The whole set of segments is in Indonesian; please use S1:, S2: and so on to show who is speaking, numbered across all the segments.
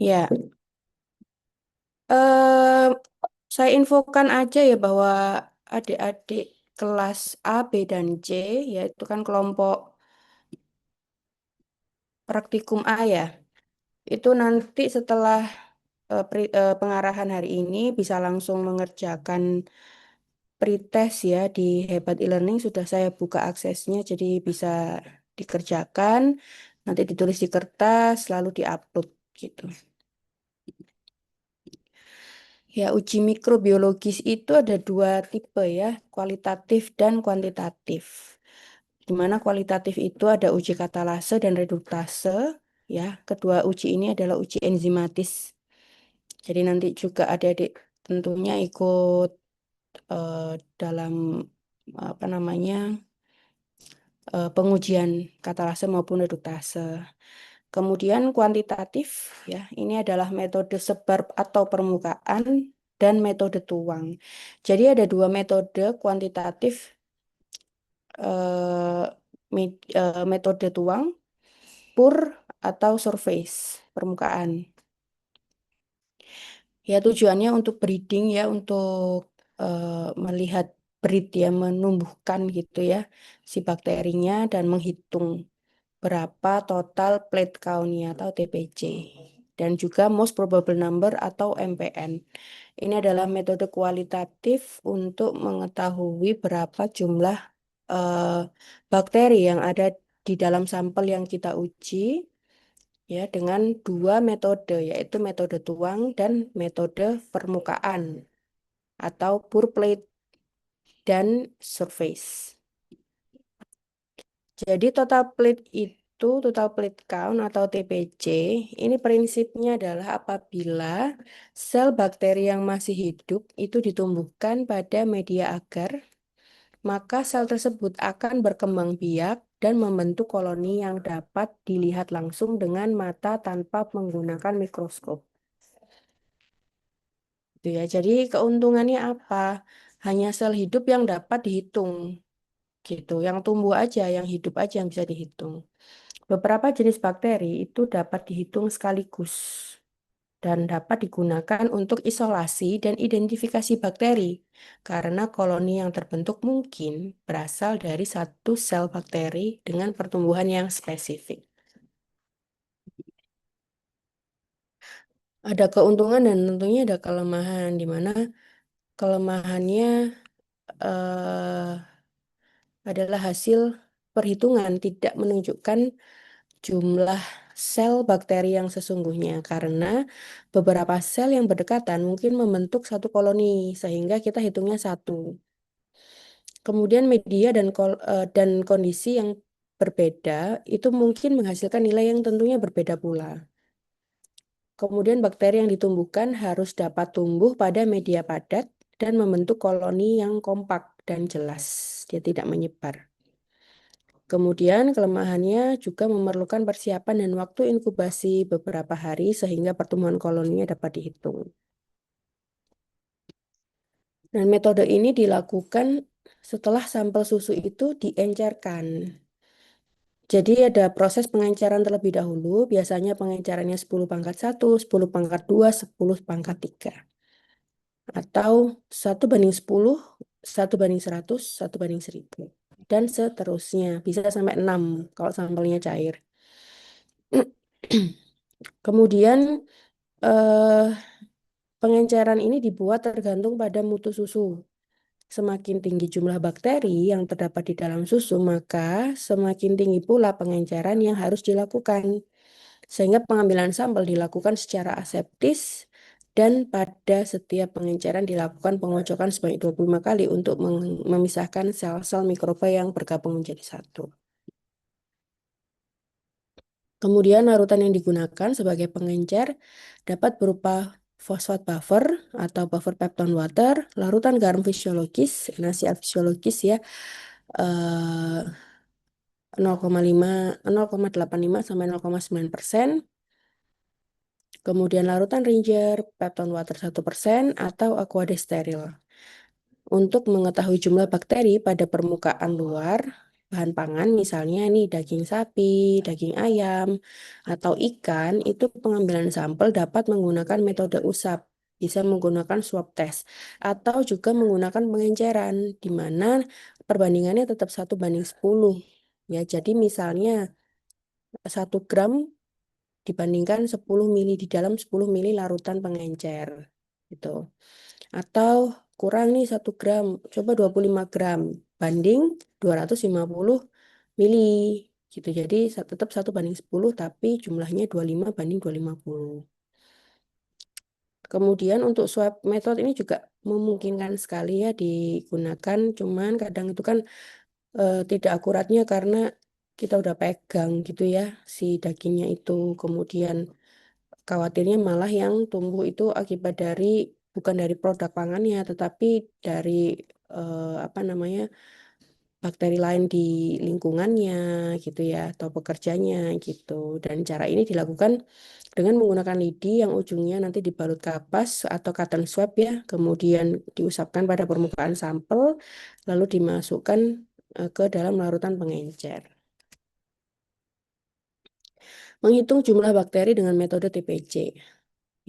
S1: Ya, eh, saya infokan aja ya bahwa adik-adik kelas A, B, dan C, yaitu kan kelompok praktikum A ya, itu nanti setelah pengarahan hari ini bisa langsung mengerjakan pretest ya di Hebat e-Learning. Sudah saya buka aksesnya, jadi bisa dikerjakan, nanti ditulis di kertas, lalu diupload gitu. Ya, uji mikrobiologis itu ada dua tipe ya, kualitatif dan kuantitatif. Di mana kualitatif itu ada uji katalase dan reduktase, ya. Kedua uji ini adalah uji enzimatis. Jadi nanti juga adik-adik tentunya ikut eh, dalam apa namanya pengujian katalase maupun reduktase. Kemudian kuantitatif, ya, ini adalah metode sebar atau permukaan dan metode tuang. Jadi ada dua metode kuantitatif, eh, metode tuang, pur atau surface, permukaan. Ya tujuannya untuk breeding ya, untuk melihat breed ya, menumbuhkan gitu ya si bakterinya dan menghitung berapa total plate count-nya atau TPC, dan juga most probable number atau MPN. Ini adalah metode kualitatif untuk mengetahui berapa jumlah eh, bakteri yang ada di dalam sampel yang kita uji ya, dengan dua metode, yaitu metode tuang dan metode permukaan atau pure plate dan surface. Jadi total plate count atau TPC, ini prinsipnya adalah apabila sel bakteri yang masih hidup itu ditumbuhkan pada media agar, maka sel tersebut akan berkembang biak dan membentuk koloni yang dapat dilihat langsung dengan mata tanpa menggunakan mikroskop. Gitu ya. Jadi keuntungannya apa? Hanya sel hidup yang dapat dihitung gitu. Yang tumbuh aja, yang hidup aja yang bisa dihitung. Beberapa jenis bakteri itu dapat dihitung sekaligus dan dapat digunakan untuk isolasi dan identifikasi bakteri karena koloni yang terbentuk mungkin berasal dari satu sel bakteri dengan pertumbuhan yang spesifik. Ada keuntungan dan tentunya ada kelemahan, di mana kelemahannya eh, adalah hasil perhitungan tidak menunjukkan jumlah sel bakteri yang sesungguhnya karena beberapa sel yang berdekatan mungkin membentuk satu koloni sehingga kita hitungnya satu. Kemudian media dan kondisi yang berbeda itu mungkin menghasilkan nilai yang tentunya berbeda pula. Kemudian bakteri yang ditumbuhkan harus dapat tumbuh pada media padat dan membentuk koloni yang kompak dan jelas. Dia tidak menyebar. Kemudian kelemahannya juga memerlukan persiapan dan waktu inkubasi beberapa hari sehingga pertumbuhan koloninya dapat dihitung. Dan metode ini dilakukan setelah sampel susu itu diencerkan. Jadi ada proses pengenceran terlebih dahulu, biasanya pengencerannya 10 pangkat 1, 10 pangkat 2, 10 pangkat 3. Atau 1:10, 1:100, 1:1000. Dan seterusnya, bisa sampai 6 kalau sampelnya cair. Kemudian eh, pengenceran ini dibuat tergantung pada mutu susu. Semakin tinggi jumlah bakteri yang terdapat di dalam susu, maka semakin tinggi pula pengenceran yang harus dilakukan. Sehingga pengambilan sampel dilakukan secara aseptis dan pada setiap pengenceran dilakukan pengocokan sebanyak 25 kali untuk memisahkan sel-sel mikroba yang bergabung menjadi satu. Kemudian larutan yang digunakan sebagai pengencer dapat berupa fosfat buffer atau buffer peptone water, larutan garam fisiologis, NaCl fisiologis ya, eh, 0,5, 0,85 sampai 0,9%. Kemudian larutan Ranger, peptone water 1% atau aqueous steril. Untuk mengetahui jumlah bakteri pada permukaan luar, bahan pangan, misalnya nih daging sapi, daging ayam, atau ikan, itu pengambilan sampel dapat menggunakan metode usap, bisa menggunakan swab test, atau juga menggunakan pengenceran, di mana perbandingannya tetap 1:10. Ya, jadi misalnya 1 gram dibandingkan 10 mili di dalam 10 mili larutan pengencer. Gitu. Atau kurang nih 1 gram, coba 25 gram banding 250 mili gitu. Jadi tetap 1:10 tapi jumlahnya 25:250. Kemudian untuk swab method ini juga memungkinkan sekali ya digunakan, cuman kadang itu kan tidak akuratnya karena kita udah pegang gitu ya si dagingnya itu. Kemudian khawatirnya malah yang tumbuh itu akibat dari bukan dari produk pangannya, tetapi dari apa namanya bakteri lain di lingkungannya gitu ya, atau pekerjanya gitu. Dan cara ini dilakukan dengan menggunakan lidi yang ujungnya nanti dibalut kapas atau cotton swab ya, kemudian diusapkan pada permukaan sampel, lalu dimasukkan ke dalam larutan pengencer. Menghitung jumlah bakteri dengan metode TPC.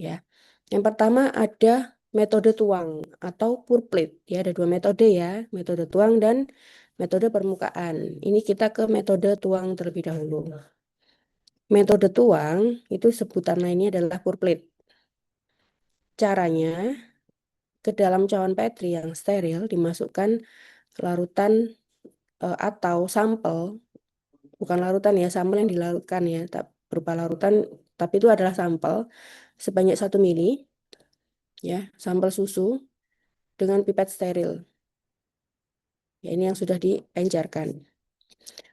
S1: Ya. Yang pertama ada metode tuang atau pour plate. Ya, ada dua metode ya, metode tuang dan metode permukaan. Ini kita ke metode tuang terlebih dahulu. Metode tuang itu sebutan lainnya adalah pour plate. Caranya, ke dalam cawan Petri yang steril dimasukkan larutan atau sampel, bukan larutan ya, sampel yang dilarutkan ya, berupa larutan, tapi itu adalah sampel sebanyak 1 mili, ya, sampel susu dengan pipet steril. Ya, ini yang sudah diencerkan.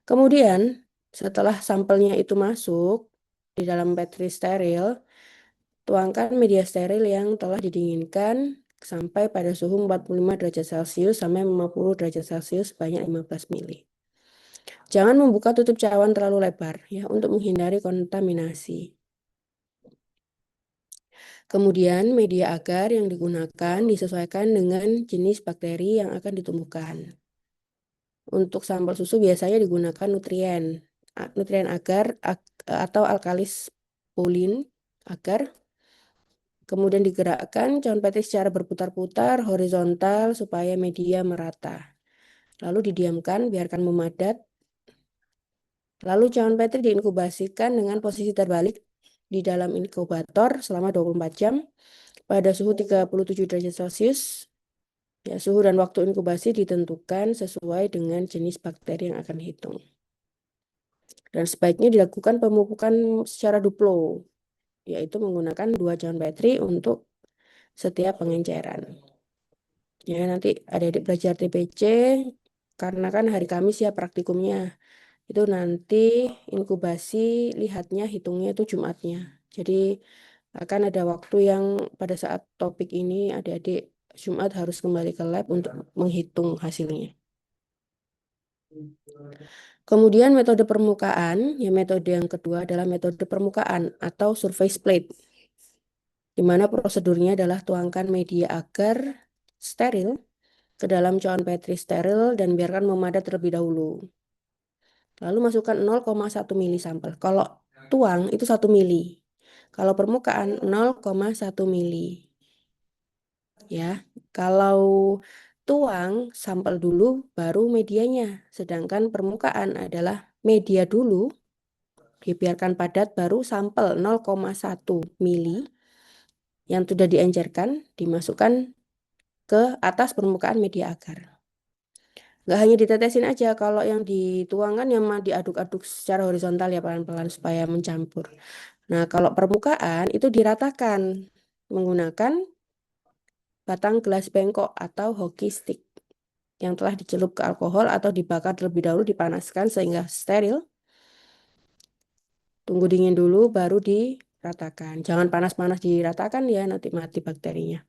S1: Kemudian, setelah sampelnya itu masuk di dalam petri steril, tuangkan media steril yang telah didinginkan sampai pada suhu 45 derajat Celcius sampai 50 derajat Celcius sebanyak 15 mili. Jangan membuka tutup cawan terlalu lebar ya untuk menghindari kontaminasi. Kemudian media agar yang digunakan disesuaikan dengan jenis bakteri yang akan ditumbuhkan. Untuk sampel susu biasanya digunakan nutrien agar atau alkalis pulin agar. Kemudian digerakkan cawan petri secara berputar-putar horizontal supaya media merata. Lalu didiamkan, biarkan memadat. Lalu cawan petri diinkubasikan dengan posisi terbalik di dalam inkubator selama 24 jam pada suhu 37 derajat Celcius. Ya, suhu dan waktu inkubasi ditentukan sesuai dengan jenis bakteri yang akan dihitung. Dan sebaiknya dilakukan pemupukan secara duplo, yaitu menggunakan 2 cawan petri untuk setiap pengenceran. Ya, nanti adik-adik belajar TPC, karena kan hari Kamis ya praktikumnya. Itu nanti inkubasi, lihatnya, hitungnya itu Jumatnya. Jadi akan ada waktu yang pada saat topik ini adik-adik Jumat harus kembali ke lab untuk menghitung hasilnya. Kemudian metode permukaan, ya metode yang kedua adalah metode permukaan atau surface plate, di mana prosedurnya adalah tuangkan media agar steril ke dalam cawan petri steril dan biarkan memadat terlebih dahulu. Lalu masukkan 0,1 mili sampel. Kalau tuang itu 1 mili. Kalau permukaan 0,1 mili. Ya, kalau tuang sampel dulu baru medianya. Sedangkan permukaan adalah media dulu, dibiarkan padat baru sampel 0,1 mili yang sudah diencerkan dimasukkan ke atas permukaan media agar. Nggak hanya ditetesin aja, kalau yang dituangkan yang diaduk-aduk secara horizontal ya pelan-pelan supaya mencampur. Nah, kalau permukaan itu diratakan menggunakan batang gelas bengkok atau hockey stick yang telah dicelup ke alkohol atau dibakar terlebih dahulu, dipanaskan sehingga steril. Tunggu dingin dulu baru diratakan. Jangan panas-panas diratakan ya, nanti mati bakterinya.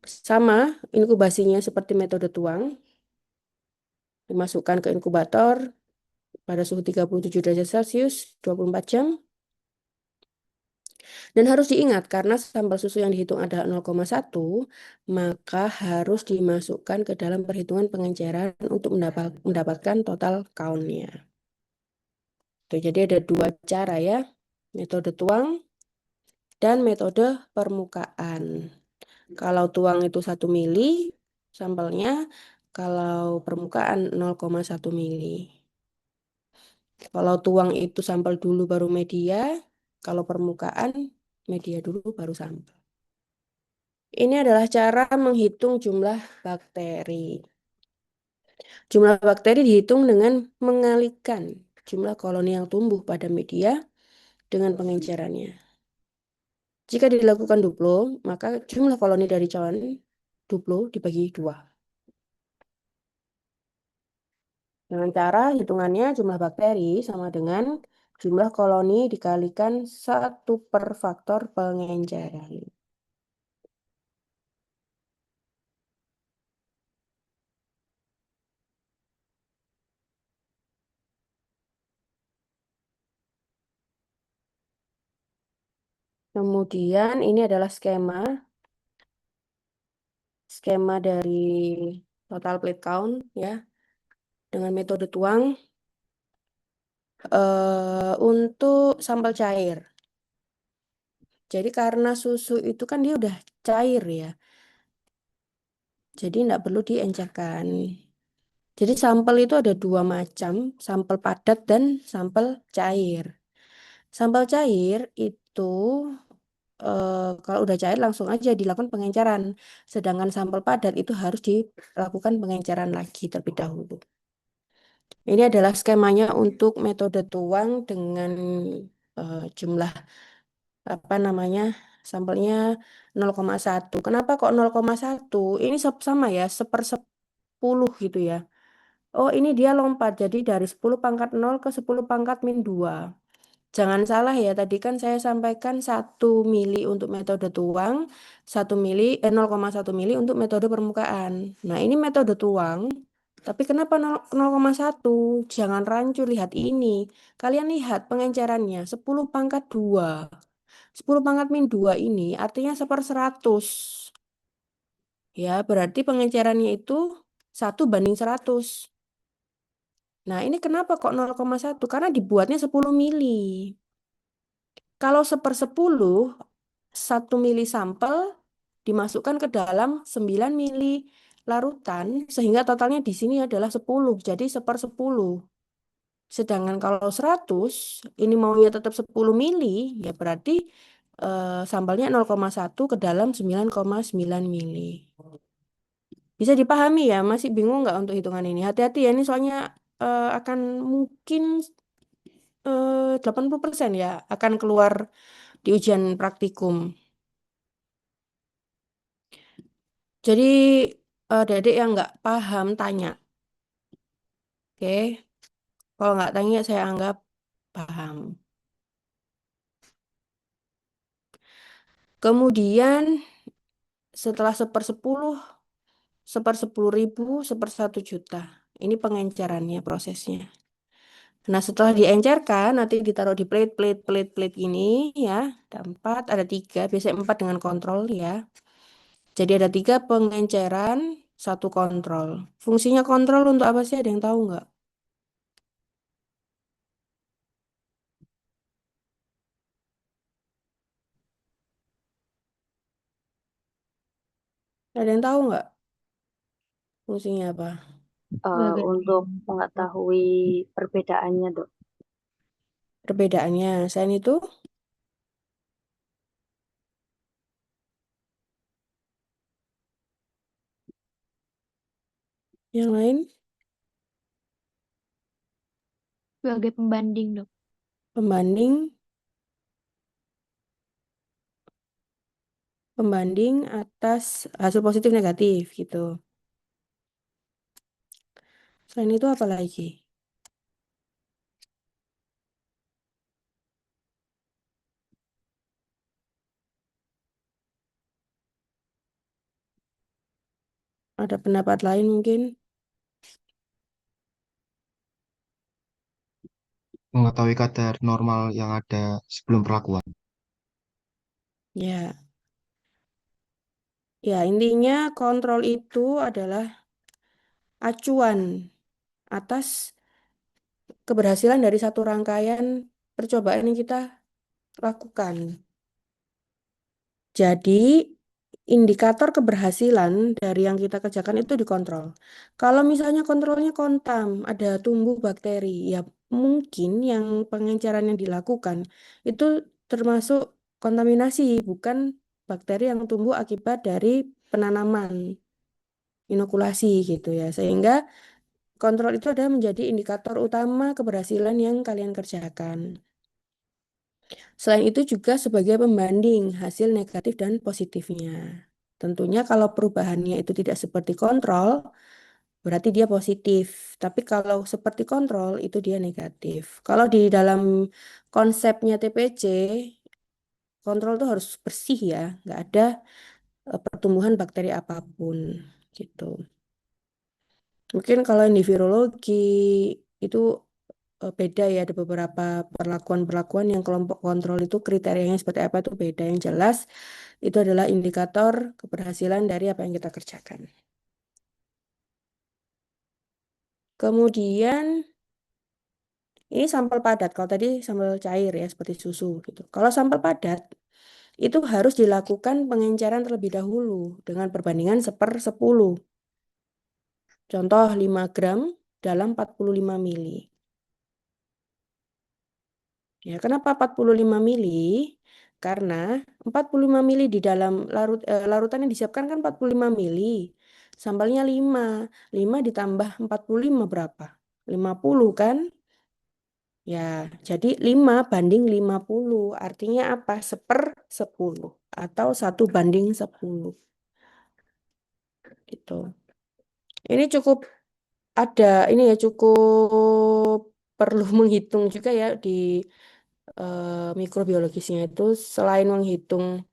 S1: Sama inkubasinya seperti metode tuang. Dimasukkan ke inkubator pada suhu 37 derajat Celcius 24 jam. Dan harus diingat, karena sampel susu yang dihitung adalah 0,1, maka harus dimasukkan ke dalam perhitungan pengenceran untuk mendapatkan total count-nya. Tuh, jadi ada dua cara ya, metode tuang dan metode permukaan. Kalau tuang itu 1 mili sampelnya, kalau permukaan 0,1 mili. Kalau tuang itu sampel dulu baru media, kalau permukaan media dulu baru sampel. Ini adalah cara menghitung jumlah bakteri. Jumlah bakteri dihitung dengan mengalikan jumlah koloni yang tumbuh pada media dengan pengencerannya. Jika dilakukan duplo, maka jumlah koloni dari cawan duplo dibagi 2. Dengan cara hitungannya jumlah bakteri sama dengan jumlah koloni dikalikan 1/faktor pengenceran. Kemudian ini adalah skema dari total plate count ya dengan metode tuang untuk sampel cair. Jadi karena susu itu kan dia udah cair ya, jadi tidak perlu diencerkan. Jadi sampel itu ada dua macam, sampel padat dan sampel cair. Sampel cair itu kalau udah cair langsung aja dilakukan pengenceran. Sedangkan sampel padat itu harus dilakukan pengenceran lagi terlebih dahulu. Ini adalah skemanya untuk metode tuang dengan jumlah apa namanya sampelnya 0,1. Kenapa kok 0,1? Ini sama ya, 1/10 gitu ya. Oh, ini dia lompat. Jadi dari 10 pangkat 0 ke 10 pangkat min 2. Jangan salah ya, tadi kan saya sampaikan 1 mili untuk metode tuang, 0,1 mili untuk metode permukaan. Nah, ini metode tuang, tapi kenapa 0,1? Jangan rancu, lihat ini. Kalian lihat pengencerannya, 10 pangkat 2. 10 pangkat min 2 ini artinya 1/100. Ya, berarti pengencerannya itu 1/100. Nah, ini kenapa kok 0,1? Karena dibuatnya 10 mili. Kalau 1/10, 1 mili sampel dimasukkan ke dalam 9 mili larutan, sehingga totalnya di sini adalah 10, jadi 1/10. Sedangkan kalau 100, ini maunya tetap 10 mili, ya berarti sampelnya 0,1 ke dalam 9,9 mili. Bisa dipahami ya, masih bingung nggak untuk hitungan ini? Hati-hati ya, ini soalnya akan mungkin 80% ya akan keluar di ujian praktikum. Jadi adik-adik yang nggak paham tanya, oke? Kalau nggak tanya saya anggap paham. Kemudian setelah 1/10, 1/10.000, 1/1 juta. Ini pengencerannya prosesnya. Nah, setelah diencerkan, nanti ditaruh di plate ini ya. Ada 4, ada 3, biasanya 4 dengan kontrol ya. Jadi ada 3 pengenceran, 1 kontrol. Fungsinya kontrol untuk apa sih? Ada yang tahu nggak? Ada yang tahu nggak fungsinya apa?
S2: Untuk mengetahui perbedaannya, Dok.
S1: Perbedaannya, selain itu, yang lain,
S3: Sebagai pembanding, Dok.
S1: pembanding, pembanding atas hasil positif negatif gitu. Selain itu apa lagi? Ada pendapat lain mungkin?
S4: Mengetahui kadar normal yang ada sebelum perlakuan.
S1: Ya, ya intinya kontrol itu adalah acuan atas keberhasilan dari satu rangkaian percobaan yang kita lakukan. Jadi, indikator keberhasilan dari yang kita kerjakan itu dikontrol. Kalau misalnya kontrolnya kontam, ada tumbuh bakteri, ya mungkin yang pengenceran yang dilakukan itu termasuk kontaminasi, bukan bakteri yang tumbuh akibat dari penanaman, inokulasi gitu ya. Sehingga kontrol itu adalah menjadi indikator utama keberhasilan yang kalian kerjakan. Selain itu juga sebagai pembanding hasil negatif dan positifnya. Tentunya kalau perubahannya itu tidak seperti kontrol, berarti dia positif. Tapi kalau seperti kontrol, itu dia negatif. Kalau di dalam konsepnya TPC, kontrol itu harus bersih ya, nggak ada pertumbuhan bakteri apapun gitu. Mungkin kalau yang di virologi itu beda ya, ada beberapa perlakuan-perlakuan yang kelompok kontrol itu kriterianya seperti apa itu beda. Yang jelas itu adalah indikator keberhasilan dari apa yang kita kerjakan. Kemudian ini sampel padat. Kalau tadi sampel cair ya seperti susu gitu. Kalau sampel padat itu harus dilakukan pengenceran terlebih dahulu dengan perbandingan 1/10. Contoh 5 gram dalam 45 mili. Ya, kenapa 45 mili? Karena 45 mili di dalam larutan yang disiapkan kan 45 mili. Sambalnya 5. 5 ditambah 45 berapa? 50 kan? Ya, jadi 5/50. Artinya apa? 1/10 atau 1/10 gitu. Ini cukup ini ya cukup perlu menghitung juga ya di mikrobiologisnya itu selain menghitung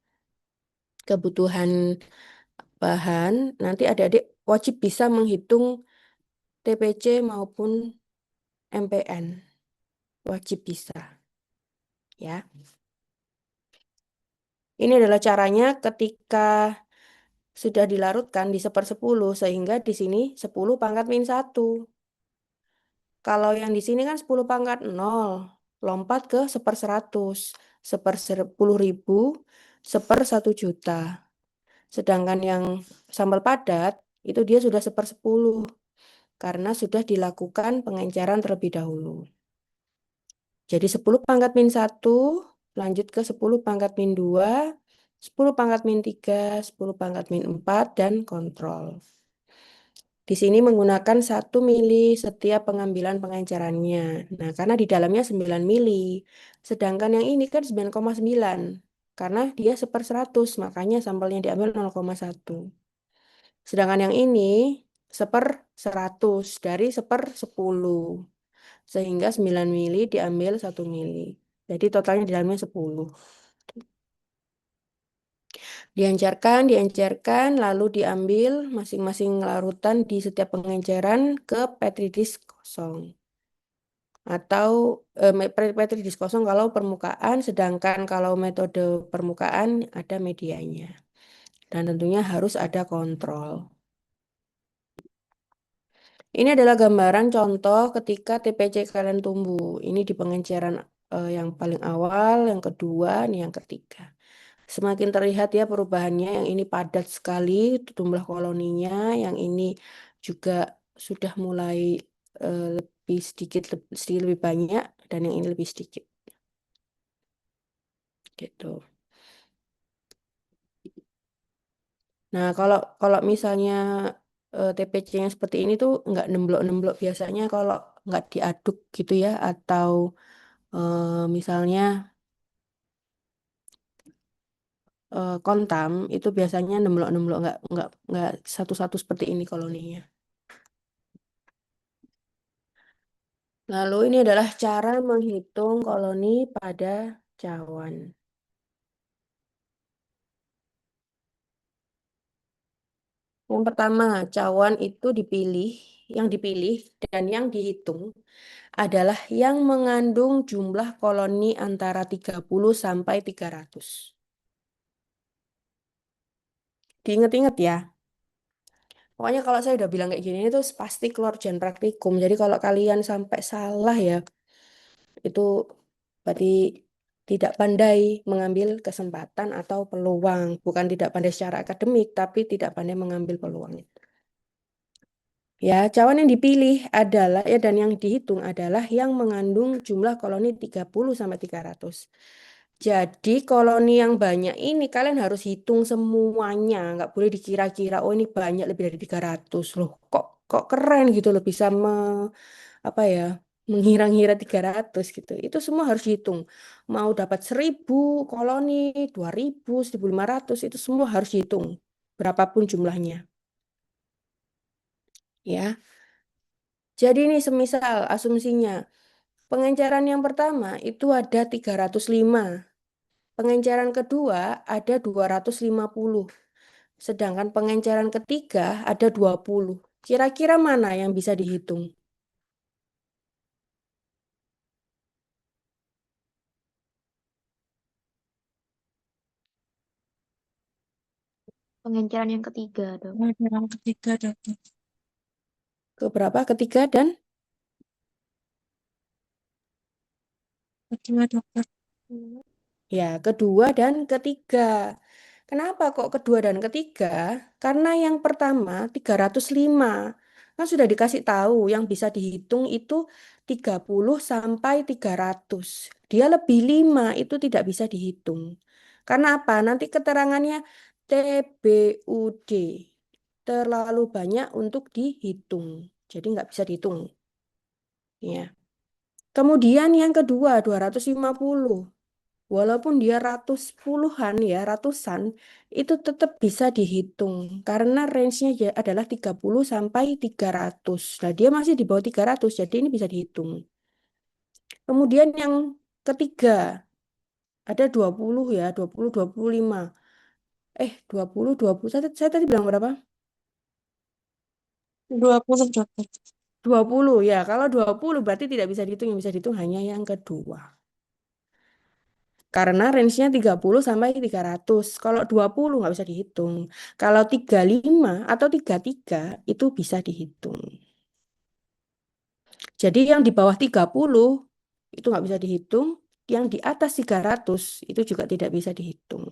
S1: kebutuhan bahan, nanti adik-adik wajib bisa menghitung TPC maupun MPN. Wajib bisa, ya. Ini adalah caranya ketika sudah dilarutkan di 1/10, sehingga di sini 10⁻⁻1. Kalau yang di sini kan 10⁻0, lompat ke 1/100, 1/10.000, 1/1.000.000. Sedangkan yang sambal padat itu dia sudah 1/10 karena sudah dilakukan pengenceran terlebih dahulu. Jadi 10⁻⁻1 lanjut ke 10⁻⁻2, 10⁻⁻3, 10⁻⁻4 dan kontrol. Di sini menggunakan 1 mili setiap pengambilan pengencerannya. Nah, karena di dalamnya 9 mili. Sedangkan yang ini kan 9,9. Karena dia 1/100, makanya sampelnya diambil 0,1. Sedangkan yang ini 1/100 dari 1/10. Sehingga 9 mili diambil 1 mili. Jadi totalnya di dalamnya 10. Diencerkan, lalu diambil masing-masing larutan di setiap pengenceran ke petri dish kosong. Atau petri dish kosong kalau permukaan, sedangkan kalau metode permukaan ada medianya. Dan tentunya harus ada kontrol. Ini adalah gambaran contoh ketika TPC kalian tumbuh. Ini di pengenceran yang paling awal, yang kedua, ini yang ketiga. Semakin terlihat ya perubahannya, yang ini padat sekali jumlah koloninya, yang ini juga sudah mulai lebih sedikit lebih banyak, dan yang ini lebih sedikit. Gitu. Nah, kalau kalau misalnya TPC-nya seperti ini tuh nggak nemblok-nemblok, biasanya kalau nggak diaduk gitu ya, atau misalnya kontam itu biasanya nemblok-nemblok, nggak satu-satu seperti ini koloninya. Lalu ini adalah cara menghitung koloni pada cawan. Yang pertama, cawan itu yang dipilih dan yang dihitung adalah yang mengandung jumlah koloni antara 30 sampai 300. Diingat-ingat ya. Pokoknya kalau saya udah bilang kayak gini itu pasti keluar ujian praktikum. Jadi kalau kalian sampai salah ya, itu berarti tidak pandai mengambil kesempatan atau peluang. Bukan tidak pandai secara akademik, tapi tidak pandai mengambil peluang. Ya, cawan yang dipilih adalah ya dan yang dihitung adalah yang mengandung jumlah koloni 30 sampai 300. Jadi koloni yang banyak ini kalian harus hitung semuanya, nggak boleh dikira-kira oh ini banyak lebih dari 300 loh. Kok keren gitu loh bisa apa ya? Mengira-ngira 300 gitu. Itu semua harus dihitung. Mau dapat 1000 koloni, 2000, 1500 itu semua harus dihitung. Berapapun jumlahnya. Ya. Jadi ini semisal asumsinya pengenceran yang pertama itu ada 305. Pengenceran kedua ada 250. Sedangkan pengenceran ketiga ada 20. Kira-kira mana yang bisa dihitung?
S3: Pengenceran yang ketiga, Dok.
S4: Pelajaran ketiga dokter.
S1: Keberapa? Ketiga dan
S4: Kedua dokter.
S1: ya kedua dan ketiga. Kenapa kok kedua dan ketiga? Karena yang pertama 305. Kan sudah dikasih tahu yang bisa dihitung itu 30 sampai 300. Dia lebih 5 itu tidak bisa dihitung. Karena apa? Nanti keterangannya TBUD. Terlalu banyak untuk dihitung. Jadi nggak bisa dihitung. Ya. Kemudian yang kedua 250. Walaupun dia ratus puluhan ya, ratusan, itu tetap bisa dihitung. Karena range-nya adalah 30 sampai 300. Nah, dia masih di bawah 300, jadi ini bisa dihitung. Kemudian yang ketiga, ada 20 ya, 20, 25. 20, 20. Saya tadi bilang berapa?
S4: 20 dokter.
S1: 20 ya, kalau 20 berarti tidak bisa dihitung, yang bisa dihitung hanya yang kedua. Karena range-nya 30 sampai 300. Kalau 20 nggak bisa dihitung. Kalau 35 atau 33 itu bisa dihitung. Jadi yang di bawah 30 itu nggak bisa dihitung. Yang di atas 300 itu juga tidak bisa dihitung.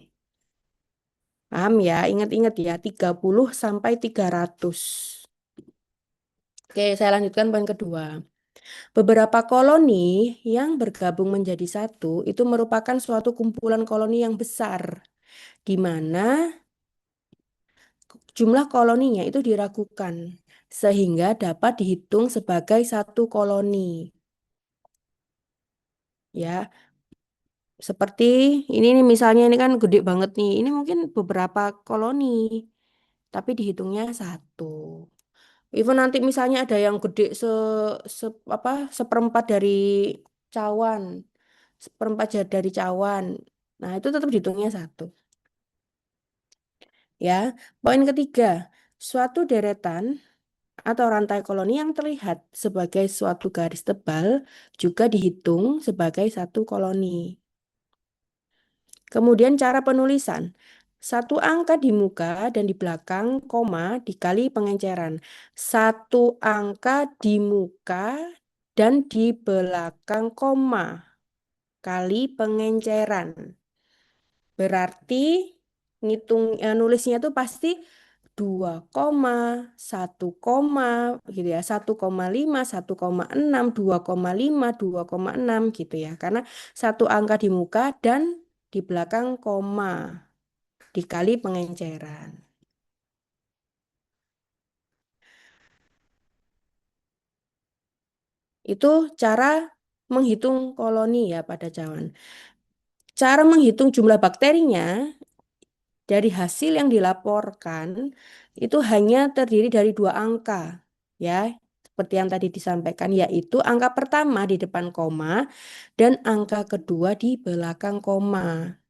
S1: Paham ya? Ingat-ingat ya, 30 sampai 300. Oke, saya lanjutkan poin kedua. Beberapa koloni yang bergabung menjadi satu itu merupakan suatu kumpulan koloni yang besar, di mana jumlah koloninya itu diragukan sehingga dapat dihitung sebagai satu koloni. Ya, seperti ini nih misalnya ini kan gede banget nih. Ini mungkin beberapa koloni, tapi dihitungnya satu. Even nanti misalnya ada yang gede apa seperempat dari cawan, seperempat dari cawan. Nah, itu tetap dihitungnya satu. Ya, poin ketiga, suatu deretan atau rantai koloni yang terlihat sebagai suatu garis tebal juga dihitung sebagai satu koloni. Kemudian cara penulisan. Satu angka di muka dan di belakang, koma, dikali pengenceran. Satu angka di muka dan di belakang, koma, kali pengenceran. Berarti nulisnya itu pasti 2 koma, 1 koma, gitu ya, 1,5, 1,6, 2,5, 2,6 gitu ya. Karena satu angka di muka dan di belakang koma dikali pengenceran. Itu cara menghitung koloni ya pada cawan. Cara menghitung jumlah bakterinya dari hasil yang dilaporkan itu hanya terdiri dari dua angka, ya, seperti yang tadi disampaikan, yaitu angka pertama di depan koma dan angka kedua di belakang koma.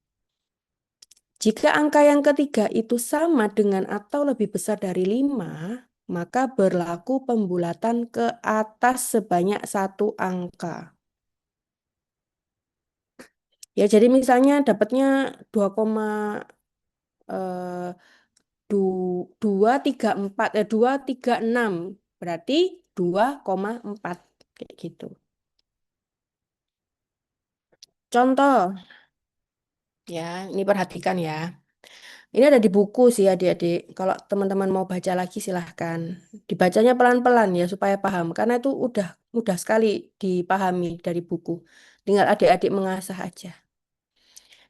S1: Jika angka yang ketiga itu sama dengan atau lebih besar dari 5, maka berlaku pembulatan ke atas sebanyak satu angka. Ya, jadi misalnya dapatnya 2, 236. Berarti 2,4. Kayak gitu. Contoh, ya, ini perhatikan ya. Ini ada di buku sih adik-adik. Kalau teman-teman mau baca lagi silahkan. Dibacanya pelan-pelan ya supaya paham. Karena itu udah mudah sekali dipahami dari buku. Tinggal adik-adik mengasah aja.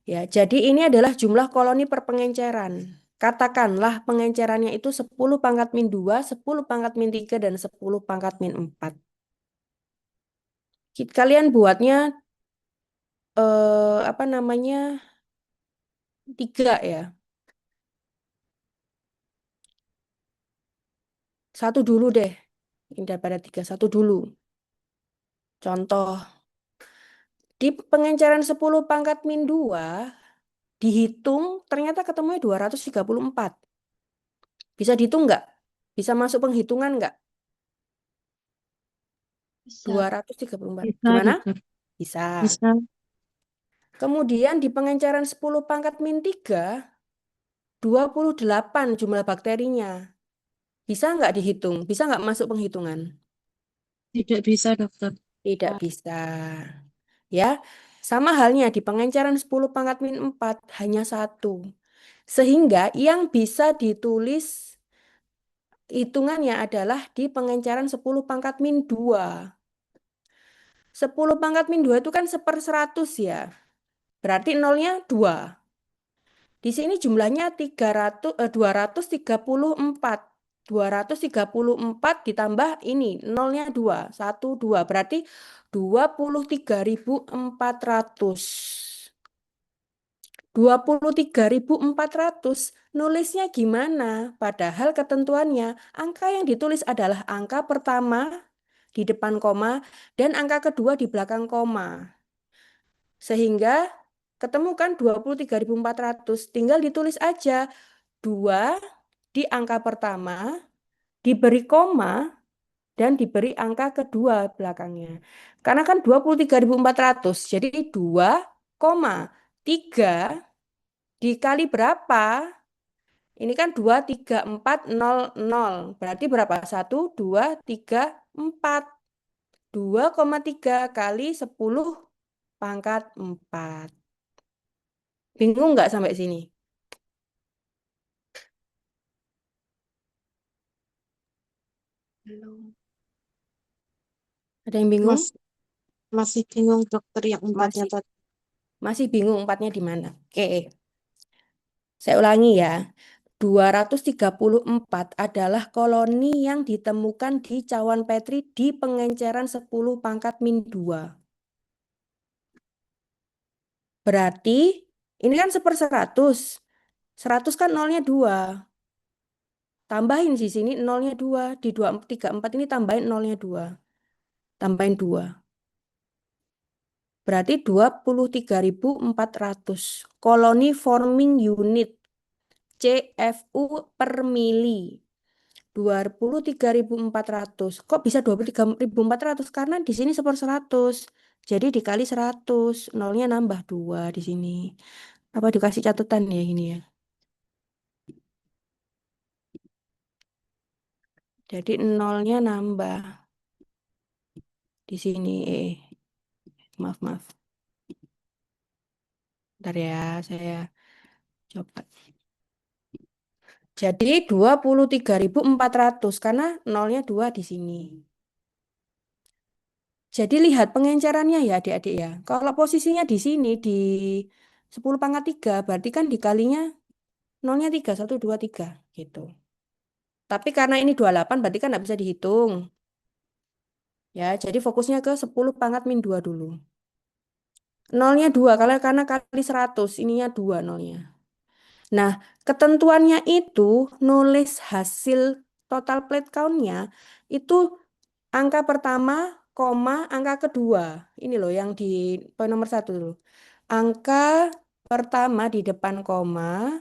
S1: Ya, jadi ini adalah jumlah koloni per pengenceran. Katakanlah pengencerannya itu 10 pangkat min 2, 10 pangkat min 3, dan 10 pangkat min 4. Kalian buatnya apa namanya 3 ya. Satu dulu deh. Ini daripada 3, satu dulu. Contoh, di pengenceran 10 pangkat min 2, dihitung ternyata ketemunya 234. Bisa dihitung nggak? Bisa masuk penghitungan nggak?
S3: Bisa.
S1: 234.
S4: Bisa,
S1: Gimana?
S4: dokter.
S1: Bisa.
S4: Bisa.
S1: Kemudian di pengenceran 10 pangkat min 3, 28 jumlah bakterinya. Bisa nggak dihitung? Bisa nggak masuk penghitungan?
S4: Tidak bisa, dokter.
S1: Tidak bisa. Ya, sama halnya di pengenceran 10 pangkat min 4 hanya satu. Sehingga yang bisa ditulis hitungannya adalah di pengenceran 10 pangkat min 2. 10 pangkat min 2 itu kan 1/100 ya. Berarti nolnya 2. Di sini jumlahnya 234. 234 ditambah ini nolnya 2. 1, 2. Berarti 23.400. 23.400 nulisnya gimana? Padahal ketentuannya angka yang ditulis adalah angka pertama di depan koma dan angka kedua di belakang koma. Sehingga ketemu kan 23.400. Tinggal ditulis aja 2 di angka pertama, diberi koma, dan diberi angka kedua belakangnya. Karena kan 23.400, jadi 2,3 dikali berapa? Ini kan 23400. Berarti berapa? 1, 2, 3, 4. 2,3 kali 10 pangkat 4. Bingung nggak sampai sini?
S3: Belum.
S1: Ada yang bingung?
S4: Masih bingung, dokter, yang empatnya
S1: Masih.
S4: tadi.
S1: Masih bingung empatnya di mana? Oke. Saya ulangi ya. 234 adalah koloni yang ditemukan di cawan Petri di pengenceran 10 pangkat min 2. Berarti ini kan 1/100. 100 kan nolnya 2. Tambahin di sini nolnya 2. Di 234 ini tambahin nolnya 2. Tambahin 2. Berarti 23.400. Koloni forming unit. CFU per mili. 23.400. Kok bisa 23.400? Karena di sini 1/100. Jadi dikali 100. Nolnya nambah 2 di sini. Apa dikasih catatan ya ini ya? Jadi nolnya nambah di sini. Maaf, maaf. Bentar ya, saya coba. Jadi 23.400 karena nolnya 2 di sini. Jadi lihat pengencerannya ya adik-adik ya. Kalau posisinya di sini di 10 pangkat 3 berarti kan dikalinya nolnya 3, 1, 2, 3 gitu. Tapi karena ini 28 berarti kan nggak bisa dihitung. Ya, jadi fokusnya ke 10 pangkat min 2 dulu. Nolnya 2 karena kali 100, ininya 2 nolnya. Nah, ketentuannya itu nulis hasil total plate count-nya itu angka pertama, koma, angka kedua. Ini loh yang di poin nomor 1 dulu. Angka pertama di depan koma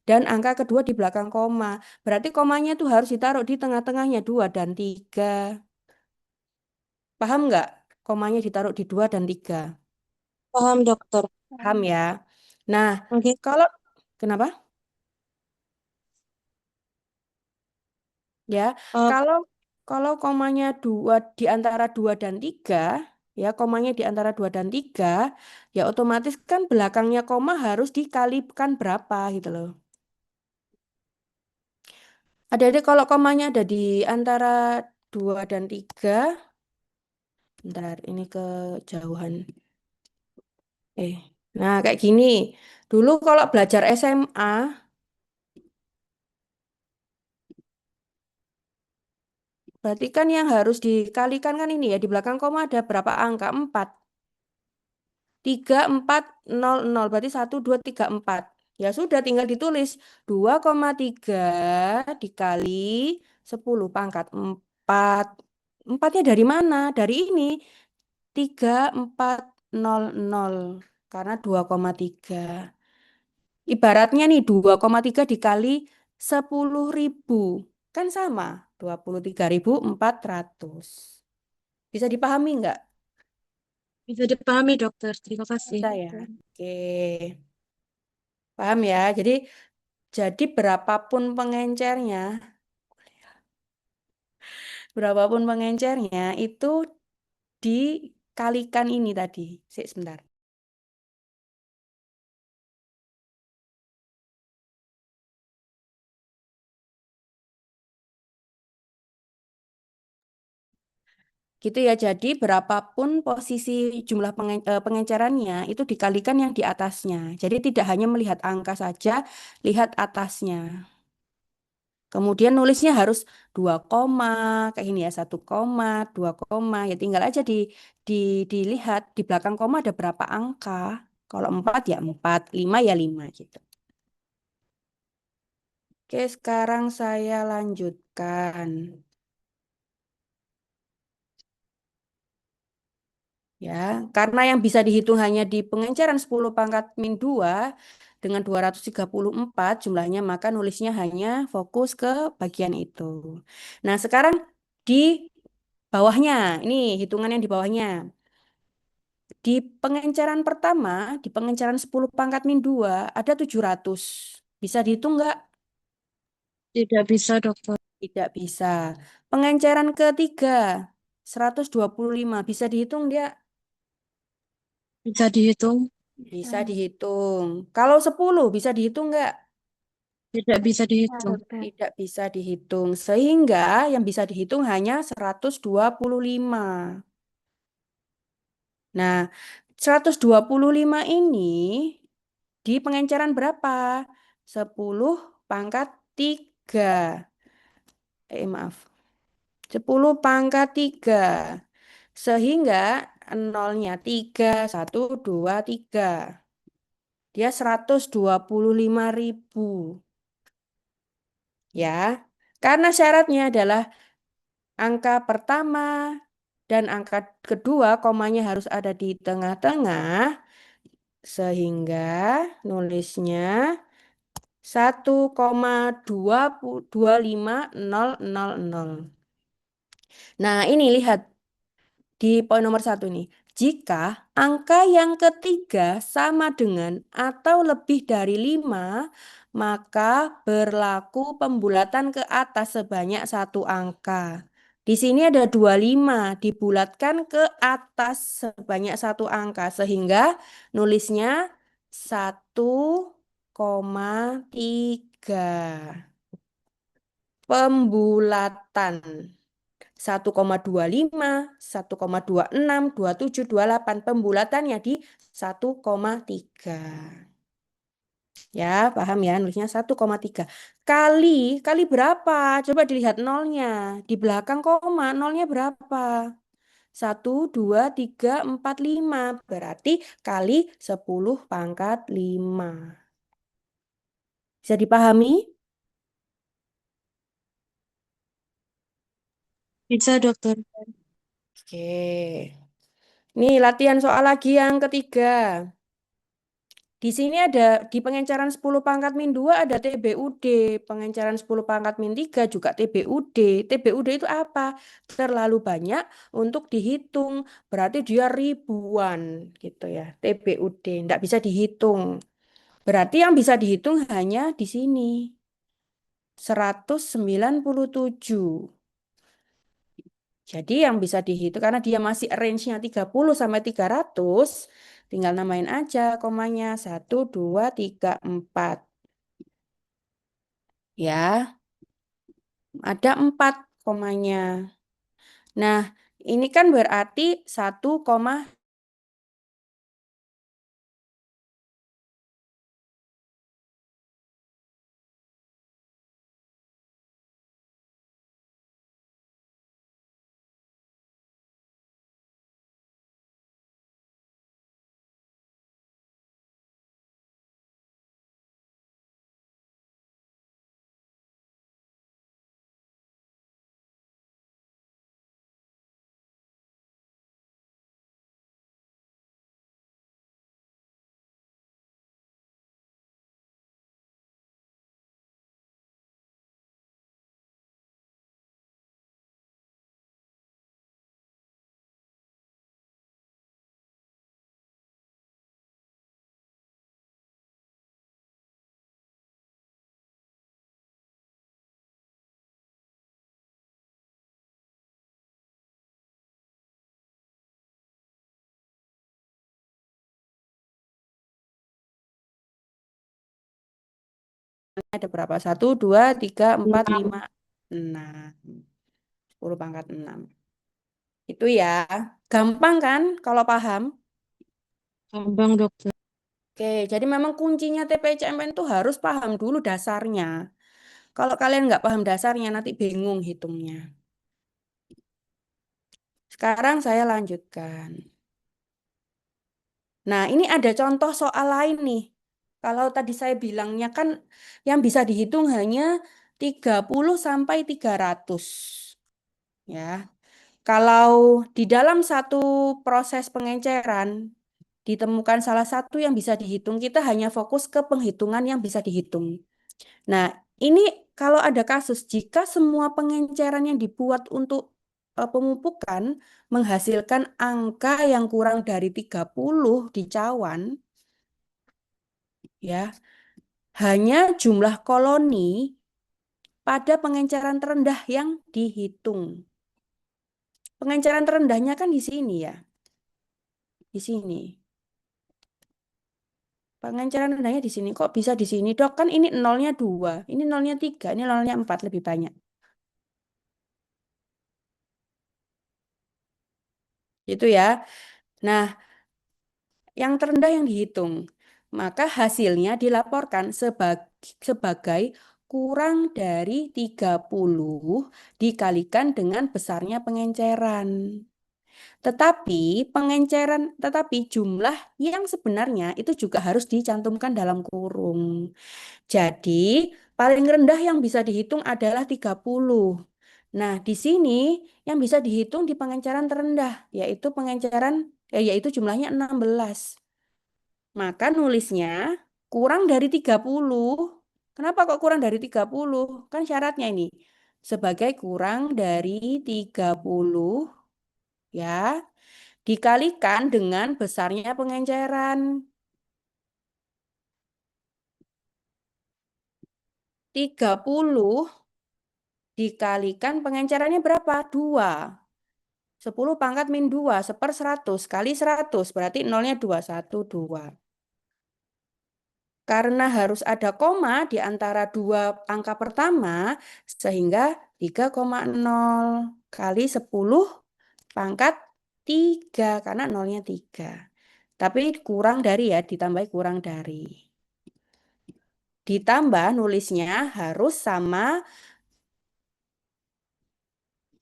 S1: dan angka kedua di belakang koma. Berarti komanya itu harus ditaruh di tengah-tengahnya 2 dan 3. Paham nggak? Komanya ditaruh di 2 dan 3.
S4: Paham, dokter.
S1: Paham ya? Nah,
S4: Oke.
S1: kalau kenapa? Ya,
S4: Oh,
S1: kalau kalau komanya dua di antara 2 dan 3, ya komanya di antara 2 dan 3, ya otomatis kan belakangnya koma harus dikalikan berapa gitu loh. Ada kalau komanya ada di antara 2 dan 3, bentar ini kejauhan. Eh, nah kayak gini. Dulu kalau belajar SMA, berarti kan yang harus dikalikan kan ini ya, di belakang koma ada berapa angka? 4. 3400 berarti 1234. Ya sudah tinggal ditulis 2,3 dikali 10 pangkat 4. Empatnya dari mana? Dari ini 3400 karena 2,3. Ibaratnya nih 2,3 dikali 10.000 kan sama 23.400. Bisa dipahami nggak?
S4: bisa dipahami, dokter. Terima kasih.
S1: Bisa ya. Oke. Paham ya? Jadi berapapun pengencernya itu dikalikan ini tadi. Sebentar. Gitu ya. Jadi berapapun posisi jumlah pengencerannya itu dikalikan yang di atasnya. Jadi tidak hanya melihat angka saja, lihat atasnya. Kemudian nulisnya harus 2 koma, kayak gini ya, 1 koma, 2 koma. Ya tinggal aja di, dilihat di belakang koma ada berapa angka. Kalau 4 ya 4, 5 ya 5 gitu. Oke, sekarang saya lanjutkan. Ya, karena yang bisa dihitung hanya di pengenceran 10 pangkat min 2 dengan 234 jumlahnya, maka nulisnya hanya fokus ke bagian itu. Nah, sekarang di bawahnya, ini hitungan yang di bawahnya. Di pengenceran pertama, di pengenceran 10 pangkat min 2 ada 700. Bisa dihitung nggak?
S4: Tidak bisa, dokter.
S1: Tidak bisa. Pengenceran ketiga, 125. Bisa dihitung dia?
S4: Bisa dihitung.
S1: Bisa dihitung. Kalau 10 bisa dihitung nggak?
S4: Tidak bisa
S3: Nah,
S4: dihitung.
S3: dokter.
S1: Tidak bisa dihitung. Sehingga yang bisa dihitung hanya 125. Nah, 125 ini di pengenceran berapa? 10 pangkat 3. Maaf. 10 pangkat 3. Sehingga nolnya 3, 1, 2, 3. Dia 125.000. Ya, karena syaratnya adalah angka pertama dan angka kedua komanya harus ada di tengah-tengah, sehingga nulisnya 1,25000. Nah, ini lihat di poin nomor 1 nih. Jika angka yang ketiga sama dengan atau lebih dari 5, maka berlaku pembulatan ke atas sebanyak satu angka. Di sini ada 25, dibulatkan ke atas sebanyak satu angka, sehingga nulisnya 1,3. Pembulatan. 1,25, 1,26, 27, 28. Pembulatannya di 1,3. Ya, paham ya? Nulisnya 1,3. Kali berapa? Coba dilihat nolnya. Di belakang koma, nolnya berapa? 1, 2, 3, 4, 5. Berarti kali 10 pangkat 5. Bisa dipahami?
S4: Bisa, dokter.
S1: Oke. Nih, latihan soal lagi yang ketiga. Di sini ada di pengenceran 10 pangkat min 2 ada TBUD, pengenceran 10 pangkat min 3 juga TBUD. TBUD itu apa? Terlalu banyak untuk dihitung, berarti dia ribuan gitu ya. TBUD tidak bisa dihitung. Berarti yang bisa dihitung hanya di sini. 197. Jadi yang bisa dihitung karena dia masih range-nya 30 sampai 300, tinggal namain aja komanya 1, 2, 3, 4. Ya, ada 4 komanya. Nah, ini kan berarti 1, ada berapa? 1, 2, 3, 4, 5, 6. 10 pangkat 6. Itu ya. Gampang kan kalau paham?
S4: Gampang, dokter.
S1: Oke, jadi memang kuncinya TPCMN itu harus paham dulu dasarnya. Kalau kalian nggak paham dasarnya, nanti bingung hitungnya. Sekarang saya lanjutkan. Nah, ini ada contoh soal lain nih. Kalau tadi saya bilangnya kan yang bisa dihitung hanya 30 sampai 300. Ya. Kalau di dalam satu proses pengenceran ditemukan salah satu yang bisa dihitung, kita hanya fokus ke penghitungan yang bisa dihitung. Nah, ini kalau ada kasus jika semua pengenceran yang dibuat untuk pemupukan menghasilkan angka yang kurang dari 30 di cawan, ya, hanya jumlah koloni pada pengenceran terendah yang dihitung. Pengenceran terendahnya kan di sini ya. Di sini. Pengenceran rendahnya di sini. Kok bisa di sini, Dok? Kan ini nolnya 2, ini nolnya 3, ini nolnya 4, lebih banyak. Itu ya. Nah, yang terendah yang dihitung. Maka hasilnya dilaporkan sebagai kurang dari 30 dikalikan dengan besarnya pengenceran. Tetapi jumlah yang sebenarnya itu juga harus dicantumkan dalam kurung. Jadi, paling rendah yang bisa dihitung adalah 30. Nah, di sini yang bisa dihitung di pengenceran terendah, yaitu jumlahnya 16. Maka nulisnya kurang dari 30. Kenapa kok kurang dari 30? Kan syaratnya ini. Sebagai kurang dari 30, ya, dikalikan dengan besarnya pengenceran. 30 dikalikan pengencerannya berapa? 2. 10 pangkat min 2, 1/100 kali 100, berarti nolnya 2, 1, 2. Karena harus ada koma di antara dua angka pertama, sehingga 3,0 kali 10 pangkat 3, karena nolnya 3. Tapi kurang dari ya, ditambah kurang dari. Ditambah nulisnya harus sama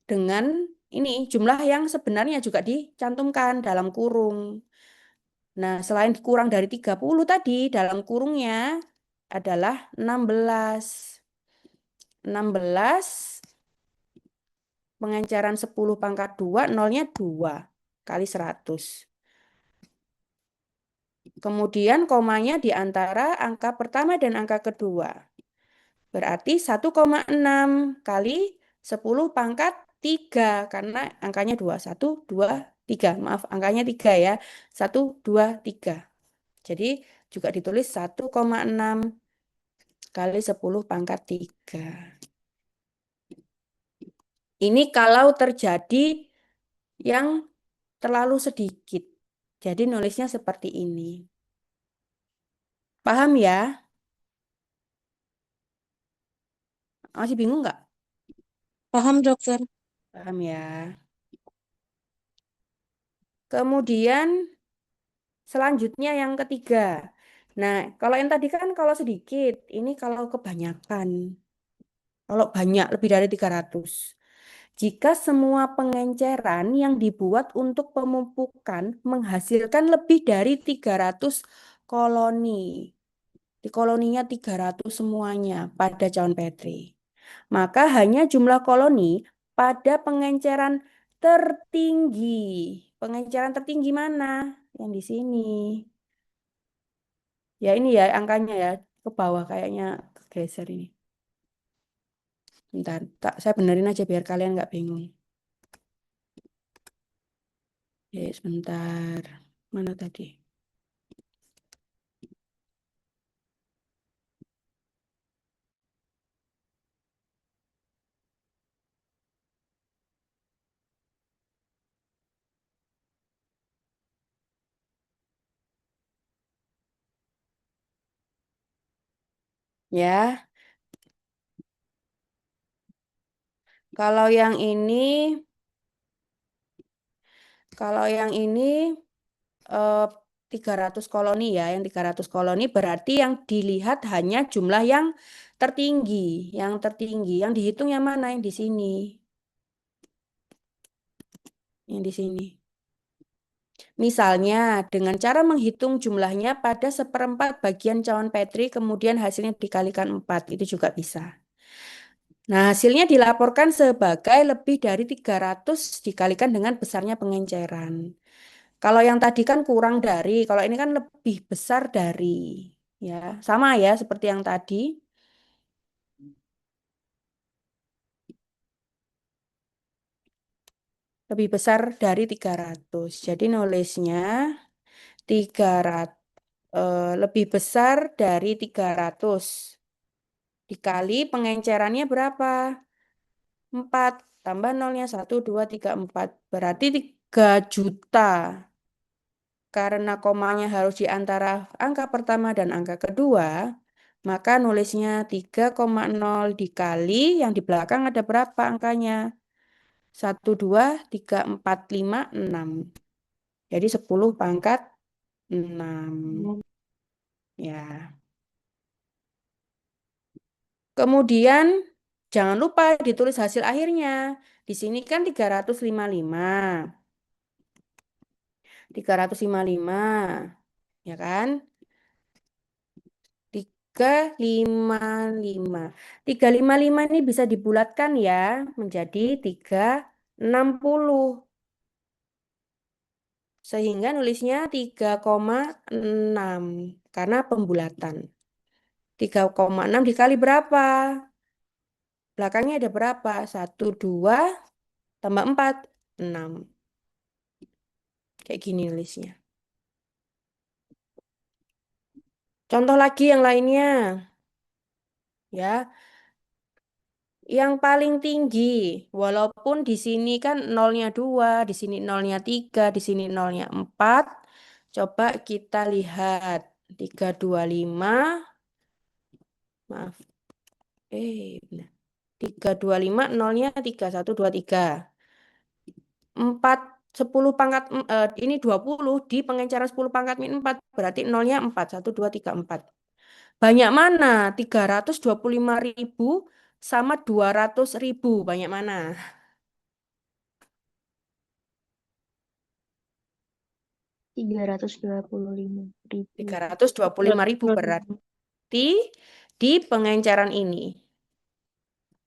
S1: dengan ini jumlah yang sebenarnya juga dicantumkan dalam kurung. Nah, selain kurang dari 30 tadi, dalam kurungnya adalah 16. 16 pengenceran 10 pangkat 2, nolnya 2 kali 100. Kemudian komanya di antara angka pertama dan angka kedua. Berarti 1,6 kali 10 pangkat 3, karena angkanya 2. 1, 2, 3. Maaf, angkanya 3 ya. 1, 2, 3. Jadi juga ditulis 1,6 kali 10 pangkat 3. Ini kalau terjadi yang terlalu sedikit. Jadi nulisnya seperti ini. Paham ya? Masih bingung nggak?
S4: Paham, dokter.
S1: Paham ya. Kemudian selanjutnya yang ketiga. Nah, kalau yang tadi kan kalau sedikit, ini kalau kebanyakan. Kalau banyak lebih dari 300. Jika semua pengenceran yang dibuat untuk pemumpukan menghasilkan lebih dari 300 koloni. Di koloninya 300 semuanya pada cawan Petri. Maka hanya jumlah koloni pada pengenceran tertinggi. Pengenceran tertinggi mana? Yang di sini. Ya ini ya angkanya ya ke bawah kayaknya kegeser ini. Bentar, saya benerin aja biar kalian nggak bingung. Ya, sebentar. Mana tadi? Ya, kalau yang ini, kalau yang ini eh, 300 koloni ya, yang 300 koloni berarti yang dilihat hanya jumlah yang tertinggi, yang dihitung yang mana? Yang di sini. Yang di sini. Misalnya, dengan cara menghitung jumlahnya pada seperempat bagian cawan Petri, kemudian hasilnya dikalikan 4, itu juga bisa. Nah, hasilnya dilaporkan sebagai lebih dari 300 dikalikan dengan besarnya pengenceran. Kalau yang tadi kan kurang dari, kalau ini kan lebih besar dari. Ya, sama ya seperti yang tadi. Lebih besar dari 300. Jadi nulisnya 300 lebih besar dari 300 dikali pengencerannya berapa? 4 tambah nolnya 1 2 3 4 berarti 3 juta. Karena komanya harus di antara angka pertama dan angka kedua, maka nulisnya 3,0 dikali yang di belakang ada berapa angkanya? 1 2 3 4 5 6. Jadi 10 pangkat 6. Ya. Kemudian jangan lupa ditulis hasil akhirnya. Di sini kan 355. 355. Ya kan? 355. 355 ini bisa dibulatkan ya menjadi 360. Sehingga nulisnya 3,6 karena pembulatan. 3,6 dikali berapa? Belakangnya ada berapa? 1, 2, tambah 4, 6. Kayak gini nulisnya. Contoh lagi yang lainnya. Ya, yang paling tinggi, walaupun di sini kan nolnya 2, di sini nolnya 3, di sini nolnya 4. Coba kita lihat. 325, maaf. Benar. 325 nolnya 3, 1, 2, 3. 4, 10 pangkat, ini 20 di pengenceran 10 pangkat min 4. Berarti nolnya 4, 1, 2, 3, 4. Banyak mana? 325.000 sama 200.000. Banyak mana?
S3: 325.000.
S1: 325.000 berarti di pengenceran ini.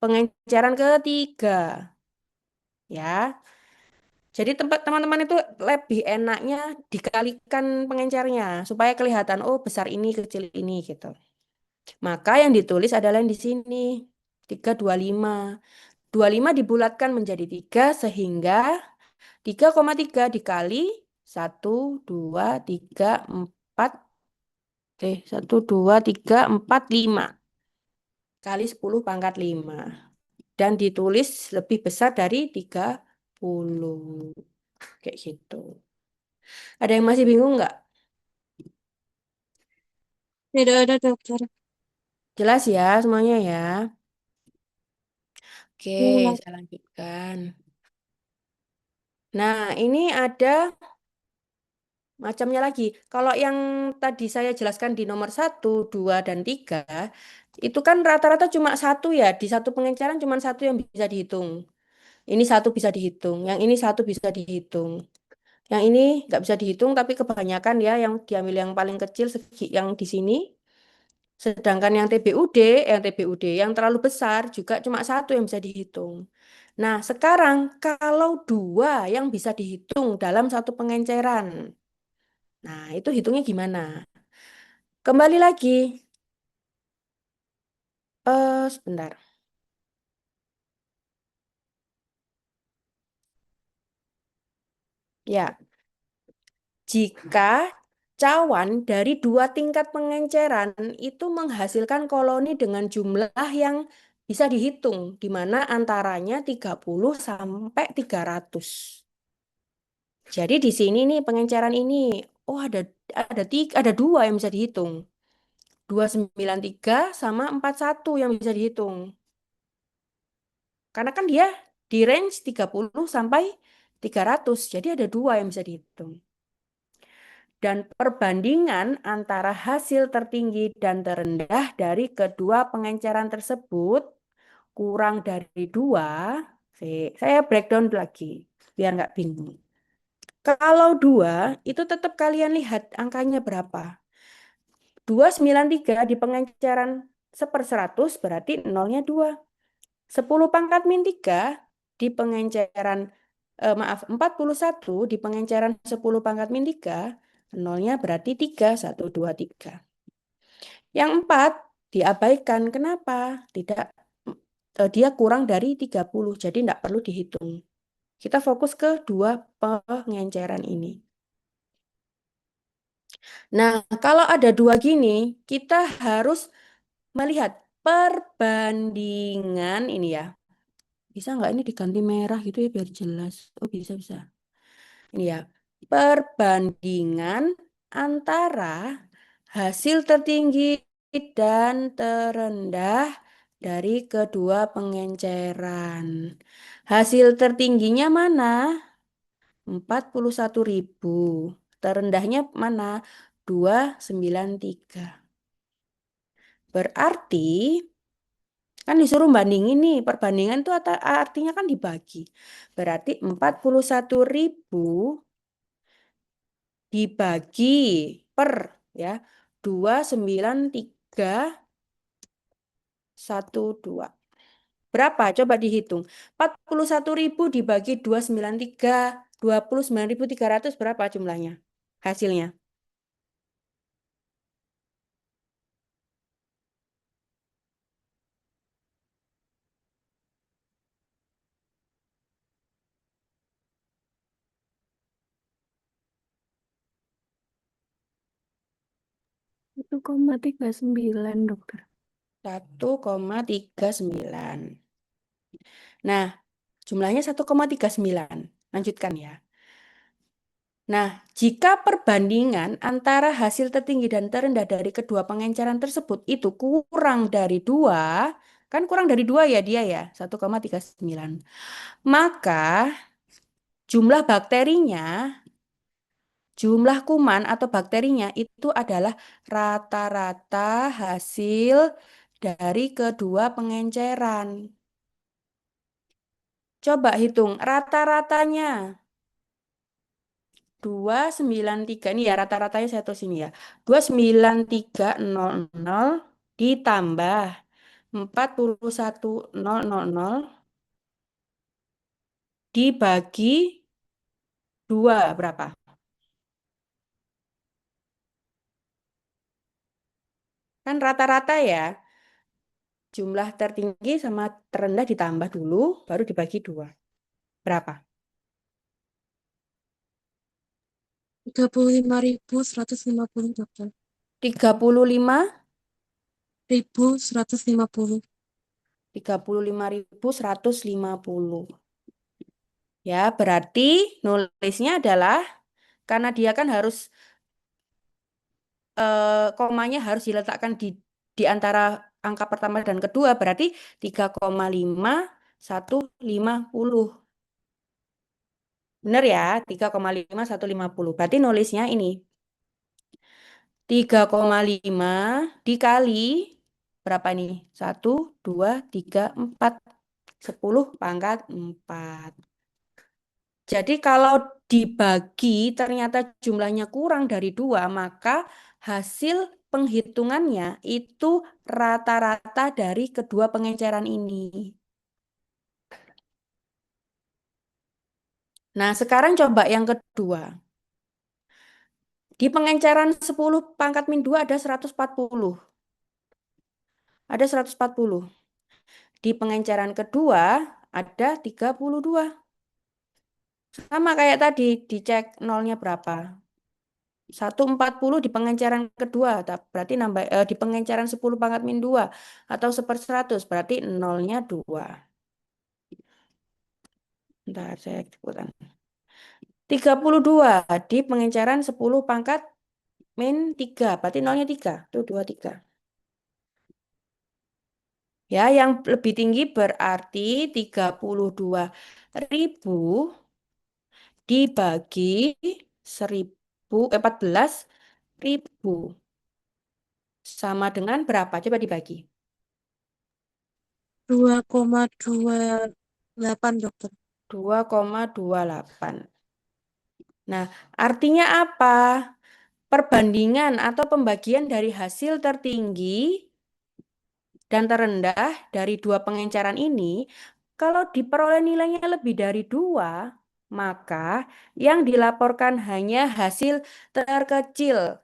S1: Pengenceran ketiga. Ya. Jadi tempat teman-teman itu lebih enaknya dikalikan pengencernya supaya kelihatan oh besar ini kecil ini gitu. Maka yang ditulis adalah yang di sini 325. 25 dibulatkan menjadi 3 sehingga 3,3 dikali 1, 2, 3, 4, 1, 2, 3, 4, 5. kali 10 pangkat 5. Dan ditulis lebih besar dari 30. Kayak gitu. Ada yang masih bingung nggak?
S4: Tidak ada, dokter.
S1: Jelas ya semuanya ya. Oke,
S4: Iya.
S1: saya lanjutkan. Nah, ini ada macamnya lagi. Kalau yang tadi saya jelaskan di nomor 1, 2, dan 3, itu kan rata-rata cuma satu ya. Di satu pengenceran cuma satu yang bisa dihitung. Ini satu bisa dihitung, yang ini satu bisa dihitung. Yang ini nggak bisa dihitung, tapi kebanyakan ya yang diambil yang paling kecil segi yang di sini. Sedangkan yang TBUD yang terlalu besar juga cuma satu yang bisa dihitung. Nah, sekarang kalau dua yang bisa dihitung dalam satu pengenceran, nah itu hitungnya gimana? Kembali lagi, sebentar. Ya, jika cawan dari dua tingkat pengenceran itu menghasilkan koloni dengan jumlah yang bisa dihitung, di mana antaranya 30 sampai 300. Jadi di sini nih pengenceran ini, oh ada dua yang bisa dihitung. 293 sama 41 yang bisa dihitung. Karena kan dia di range 30 sampai 300. Jadi ada dua yang bisa dihitung. Dan perbandingan antara hasil tertinggi dan terendah dari kedua pengenceran tersebut kurang dari dua. Saya breakdown lagi biar nggak bingung. Kalau dua, itu tetap kalian lihat angkanya berapa. 293 di pengenceran 1/100 berarti nolnya 2. 10 pangkat min 3 di pengenceran, 41 di pengenceran 10 pangkat min 3, nolnya berarti 3, 1, 2, 3. Yang 4 diabaikan, kenapa? Tidak, dia kurang dari 30, jadi tidak perlu dihitung. Kita fokus ke dua pengenceran ini. Nah, kalau ada dua gini, kita harus melihat perbandingan ini ya. Bisa nggak ini diganti merah gitu ya biar jelas? Oh bisa, bisa. Ini ya, perbandingan antara hasil tertinggi dan terendah dari kedua pengenceran. Hasil tertingginya mana? 41.000. Terendahnya mana? 293. Berarti kan disuruh bandingin nih. Perbandingan itu artinya kan dibagi. Berarti 41.000 dibagi per ya 29312. Berapa? Coba dihitung. 41.000 dibagi 293, 29.300 berapa jumlahnya? Hasilnya.
S3: 1,39 dokter.
S1: 1,39. Nah, jumlahnya 1,39. Lanjutkan ya. Nah, jika perbandingan antara hasil tertinggi dan terendah dari kedua pengenceran tersebut itu kurang dari 2, kan kurang dari 2 ya dia ya, 1,39. Maka jumlah bakterinya, jumlah kuman atau bakterinya itu adalah rata-rata hasil dari kedua pengenceran. Coba hitung rata-ratanya. 293 ini ya rata-ratanya saya tulis ini ya. 29300 ditambah 41000 dibagi 2 berapa? Kan rata-rata ya. Jumlah tertinggi sama terendah ditambah dulu baru dibagi 2. Berapa?
S4: 35.150, dokter.
S1: 35
S4: 1.150.
S1: 35.150. Ya, berarti nulisnya adalah karena dia kan harus komanya harus diletakkan di antara angka pertama dan kedua, berarti 3,5150. Benar ya, 3,5150. Berarti nulisnya ini 3,5 dikali berapa nih? 1, 2, 3, 4. 10⁻4. Jadi kalau dibagi ternyata jumlahnya kurang dari 2, maka hasil penghitungannya itu rata-rata dari kedua pengenceran ini. Nah, sekarang coba yang kedua. Di pengenceran 10⁻2 ada 140. Ada 140. Di pengenceran kedua ada 32. Sama kayak tadi, dicek nolnya berapa. 140 di pengenceran kedua, berarti nambah di pengenceran 10⁻2 atau 1/100, berarti nolnya 2. Bentar, saya ikutan. 32 di pengenceran 10⁻3, berarti nolnya 3. Itu 23. Ya, yang lebih tinggi berarti 32.000 dibagi 14.000 sama dengan berapa? Coba dibagi.
S4: 2,28 dokter.
S1: 2,28. Nah, artinya apa? Perbandingan atau pembagian dari hasil tertinggi dan terendah dari dua pengenceran ini, kalau diperoleh nilainya lebih dari 2, maka yang dilaporkan hanya hasil terkecil.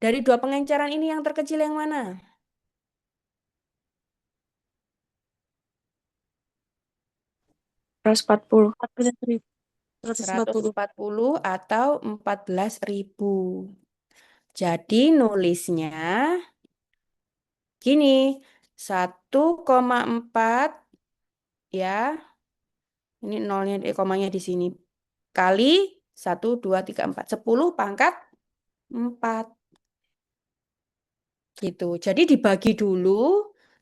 S1: Dari dua pengenceran ini yang terkecil yang mana?
S2: 140.
S4: 14.000. 140.
S1: 140 atau 14.000. Jadi nulisnya gini, 1,4 ya, ini nolnya, komanya di sini, kali 1, 2, 3, 4, 10⁻4. Gitu. Jadi dibagi dulu,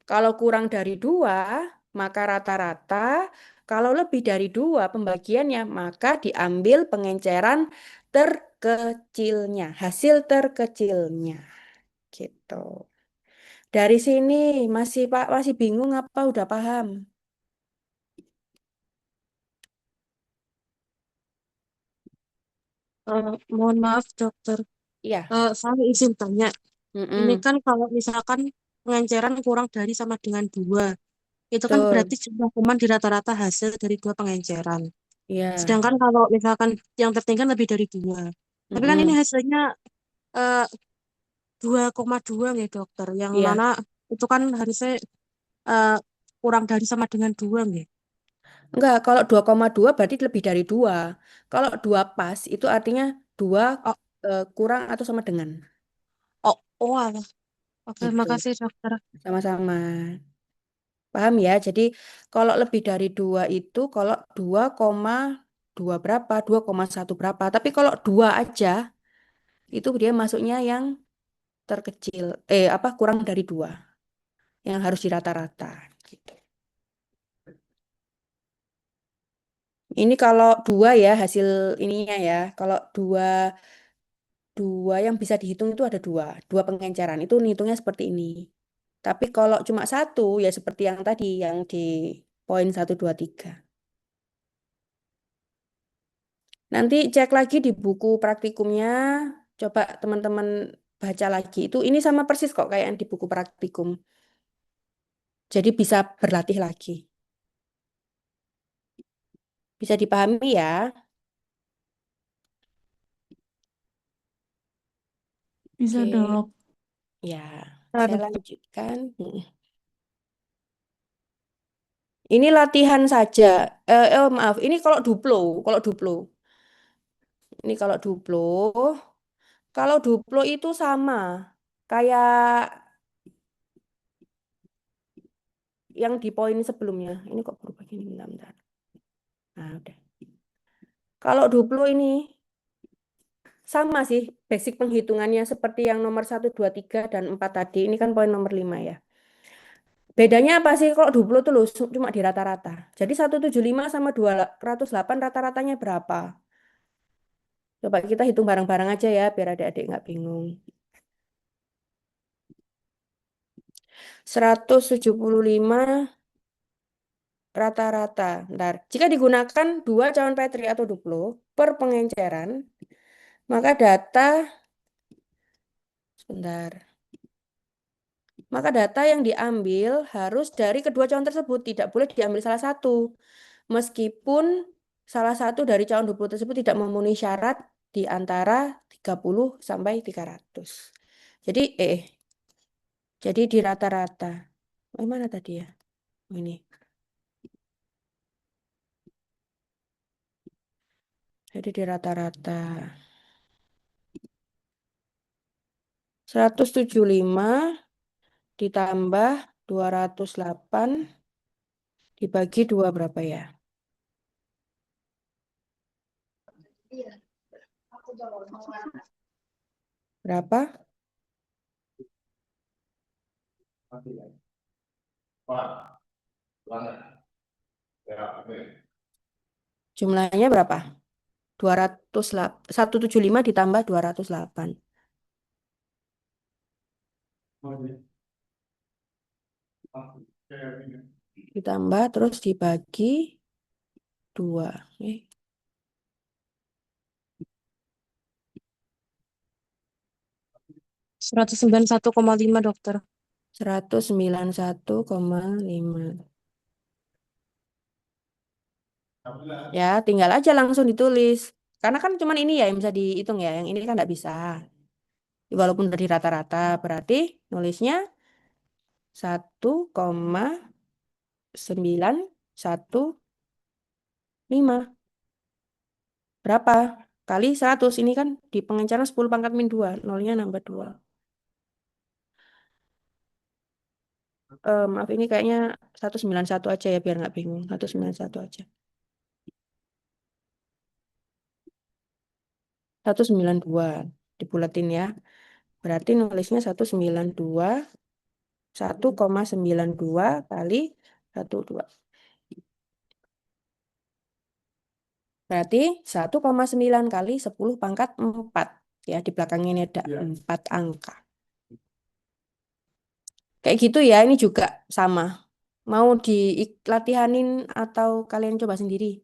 S1: kalau kurang dari 2, maka rata-rata, kalau lebih dari 2 pembagiannya, maka diambil pengenceran terkecilnya, hasil terkecilnya. Gitu. Dari sini masih Pak masih bingung apa udah paham?
S4: Mohon maaf dokter.
S1: Iya,
S4: Saya izin tanya. Ini
S1: mm-mm,
S4: kan kalau misalkan pengenceran kurang dari sama dengan 2, itu kan
S1: betul.
S4: berarti jumlah kuman di rata-rata hasil dari 2 pengenceran.
S1: Iya,
S4: Sedangkan kalau misalkan yang tertinggi kan lebih dari 2. Tapi kan ini
S1: mm-mm,
S4: hasilnya eh, 2,2 nih dokter. Yang
S1: iya.
S4: mana itu kan harusnya eh, kurang dari sama dengan 2 nih.
S1: Enggak, kalau 2,2 berarti lebih dari 2. Kalau 2 pas itu artinya 2
S4: Oh,
S1: kurang atau sama dengan.
S4: oh, oh alah. Oke,
S1: Gitu.
S4: makasih dokter.
S1: Sama-sama. Paham ya? Jadi kalau lebih dari 2 itu kalau 2,2 berapa, 2,1 berapa. Tapi kalau 2 aja itu dia masuknya yang terkecil. Apa kurang dari 2 yang harus dirata-rata gitu. Ini kalau 2 ya hasil ininya ya. Kalau 2 yang bisa dihitung itu ada 2 pengenceran. Itu ngitungnya seperti ini. Tapi kalau cuma 1 ya seperti yang tadi yang di poin 1, 2, 3. Nanti cek lagi di buku praktikumnya, coba teman-teman baca lagi. Itu ini sama persis kok kayak yang di buku praktikum. Jadi bisa berlatih lagi. Bisa dipahami ya?
S4: Bisa
S1: Oke.
S4: dok.
S1: Ya,
S4: Ya,
S1: saya
S4: dokter.
S1: lanjutkan. Ini latihan saja. Maaf, ini kalau duplo, kalau duplo. Ini kalau duplo. Kalau duplo itu sama. Kayak yang di poin sebelumnya. Ini kok berubah gini, bentar. Nah, udah. Kalau duplo ini sama sih basic penghitungannya seperti yang nomor 1, 2, 3, dan 4 tadi. Ini kan poin nomor 5 ya. Bedanya apa sih kalau duplo tuh loh cuma di rata-rata. Jadi 175 sama 208 rata-ratanya berapa? Coba kita hitung bareng-bareng aja ya biar adik-adik nggak bingung. 175 rata-rata. Bentar. Jika digunakan 2 cawan Petri atau duplo per pengenceran, maka sebentar. Maka data yang diambil harus dari kedua cawan tersebut, tidak boleh diambil salah satu. Meskipun salah satu dari cawan duplo tersebut tidak memenuhi syarat di antara 30 sampai 300. Jadi jadi di rata-rata. Mana tadi ya? Oh, ini. Jadi di rata-rata 175 ditambah 208 dibagi 2 berapa ya? Berapa? Jumlahnya berapa? 175 ditambah 208. Ditambah terus dibagi 2.
S4: 191,5 dokter.
S1: 191,5. Ya, tinggal aja langsung ditulis. Karena kan cuman ini ya yang bisa dihitung ya. Yang ini kan nggak bisa. Walaupun udah di rata-rata. Berarti nulisnya 1,915. Berapa? Kali 100. Ini kan di pengenceran 10 pangkat min 2. Nolnya nambah 2. Maaf ini kayaknya 191 aja ya biar nggak bingung. 191 aja. 192 dibulatin ya. Berarti nulisnya 1,92 kali 12. Berarti 1,9 kali 10 pangkat 4. Ya, di belakangnya ini ada 4 angka. Kayak gitu ya, ini juga sama. Mau dilatihanin atau kalian coba sendiri?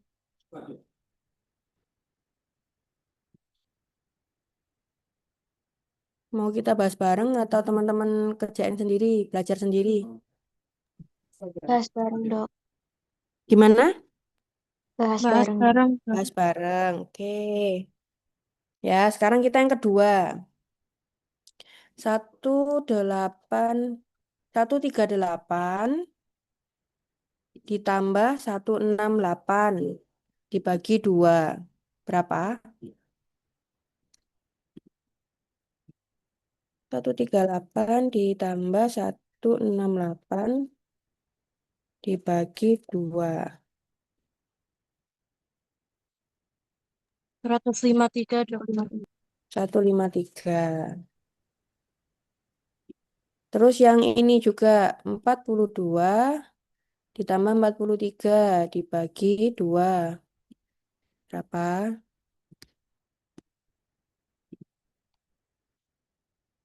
S1: Mau kita bahas bareng atau teman-teman kerjain sendiri, belajar sendiri?
S3: Bahas bareng, Dok.
S1: Gimana?
S3: Bahas
S4: Bahas
S3: bareng.
S4: bareng.
S1: Bahas bareng. Oke. Ya, sekarang kita yang kedua. 138 ditambah 168 dibagi 2. Berapa? 138 ditambah 168 dibagi 2.
S4: 153 dokter.
S1: 153. Terus yang ini juga 42 ditambah 43 dibagi 2. Berapa?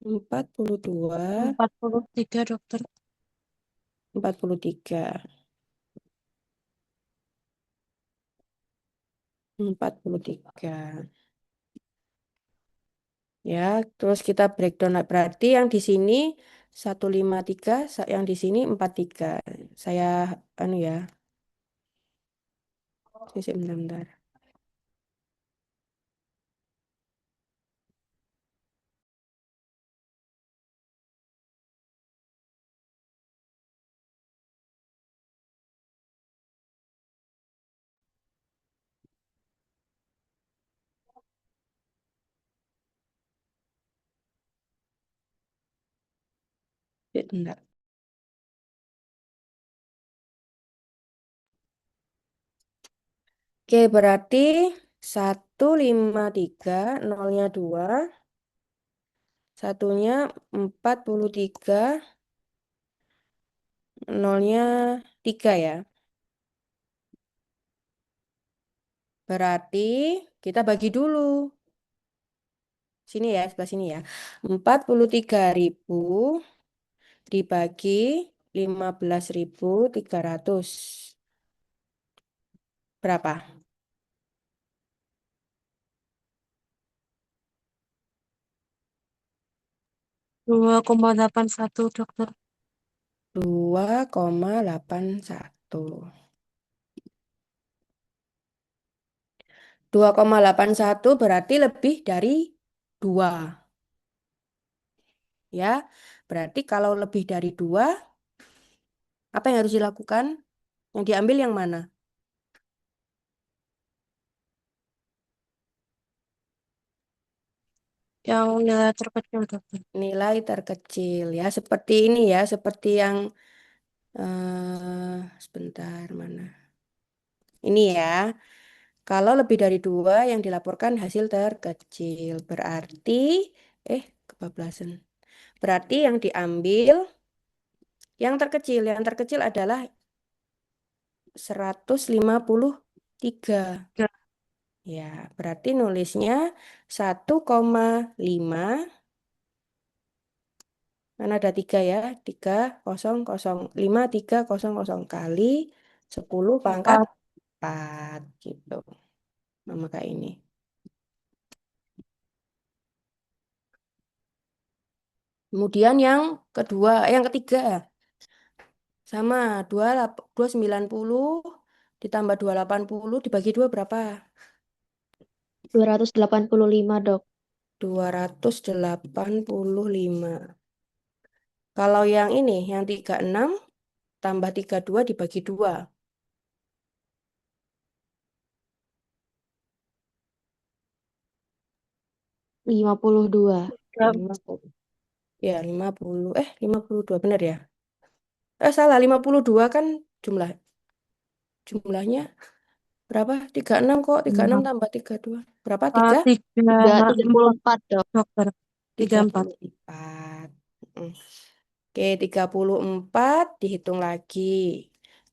S1: 42,
S4: 43 dokter.
S1: 43. 43. Ya, terus kita breakdown. Berarti yang di sini 153, yang di sini 43. Saya anu ya, sisi bentar-bentar. Bentar. Oke, berarti 153, nolnya 2, satunya 43, nolnya 3 ya. Berarti kita bagi dulu. Sini ya, sebelah sini ya. 43.000 dibagi 15.300. Berapa?
S4: 2,81 dokter.
S1: 2,81. 2,81 berarti lebih dari 2. Ya, berarti kalau lebih dari 2, apa yang harus dilakukan? Yang diambil yang mana?
S4: Yang nilai terkecil dokter.
S1: Nilai terkecil ya, seperti ini ya, seperti yang sebentar mana? Ini ya. Kalau lebih dari 2 yang dilaporkan hasil terkecil. Berarti, kebablasan. Berarti yang diambil yang terkecil. Yang terkecil adalah 153.
S4: Ya.
S1: Ya, berarti nulisnya 1,5. Kan ada 3 ya. 3,005,300 kali 10 pangkat 4 gitu. Nama kayak ini. Kemudian yang kedua, yang ketiga. Sama 290 ditambah 280 dibagi 2 berapa?
S3: 285, Dok.
S1: 285. Kalau yang ini, yang 36 tambah 32 dibagi 2.
S3: 52.
S4: Ya,
S1: 50. Ya, 50. 52 benar ya? Salah, 52 kan jumlahnya berapa? 36 kok. 36 tambah 32. Berapa? 3?
S3: 34, Dok.
S4: dokter. 34.
S1: 34. Mm. Oke, 34 dihitung lagi.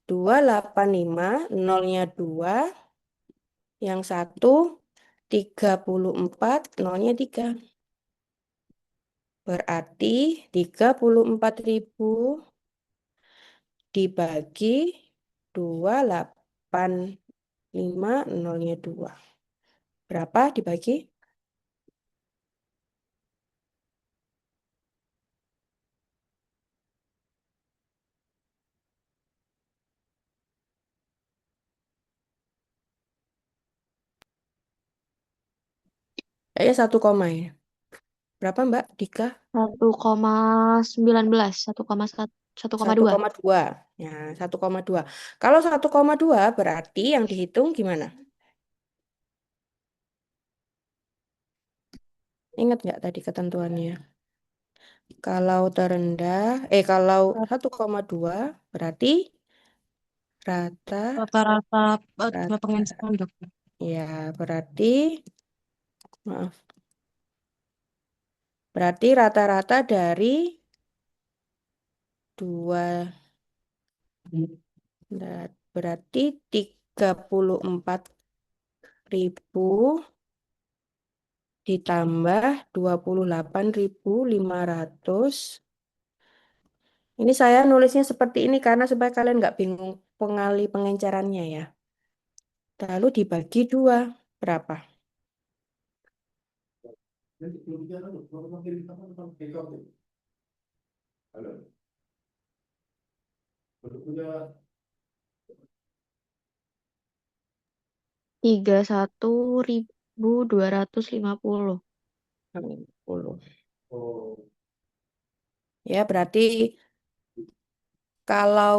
S1: 285, nolnya 2. Yang satu 34, nolnya 3. Berarti 34.000 dibagi 285, nolnya 2. Berapa dibagi? Kayaknya 1 koma ya. Berapa Mbak Dika?
S3: 1,19. 1,2.
S1: 1,2. Ya, 1,2. Kalau 1,2 berarti yang dihitung gimana? Ingat nggak tadi ketentuannya? Kalau terendah, kalau 1,2 berarti rata,
S4: Rata-rata dua
S1: rata,
S4: pengenceran dokter.
S1: ya maaf, berarti rata-rata dari 2, berarti 34.000 ditambah 28.500. Ini saya nulisnya seperti ini karena supaya kalian nggak bingung pengali pengencerannya ya. Lalu dibagi 2, berapa?
S3: Tiga 1.250.
S1: 10. Ya, berarti kalau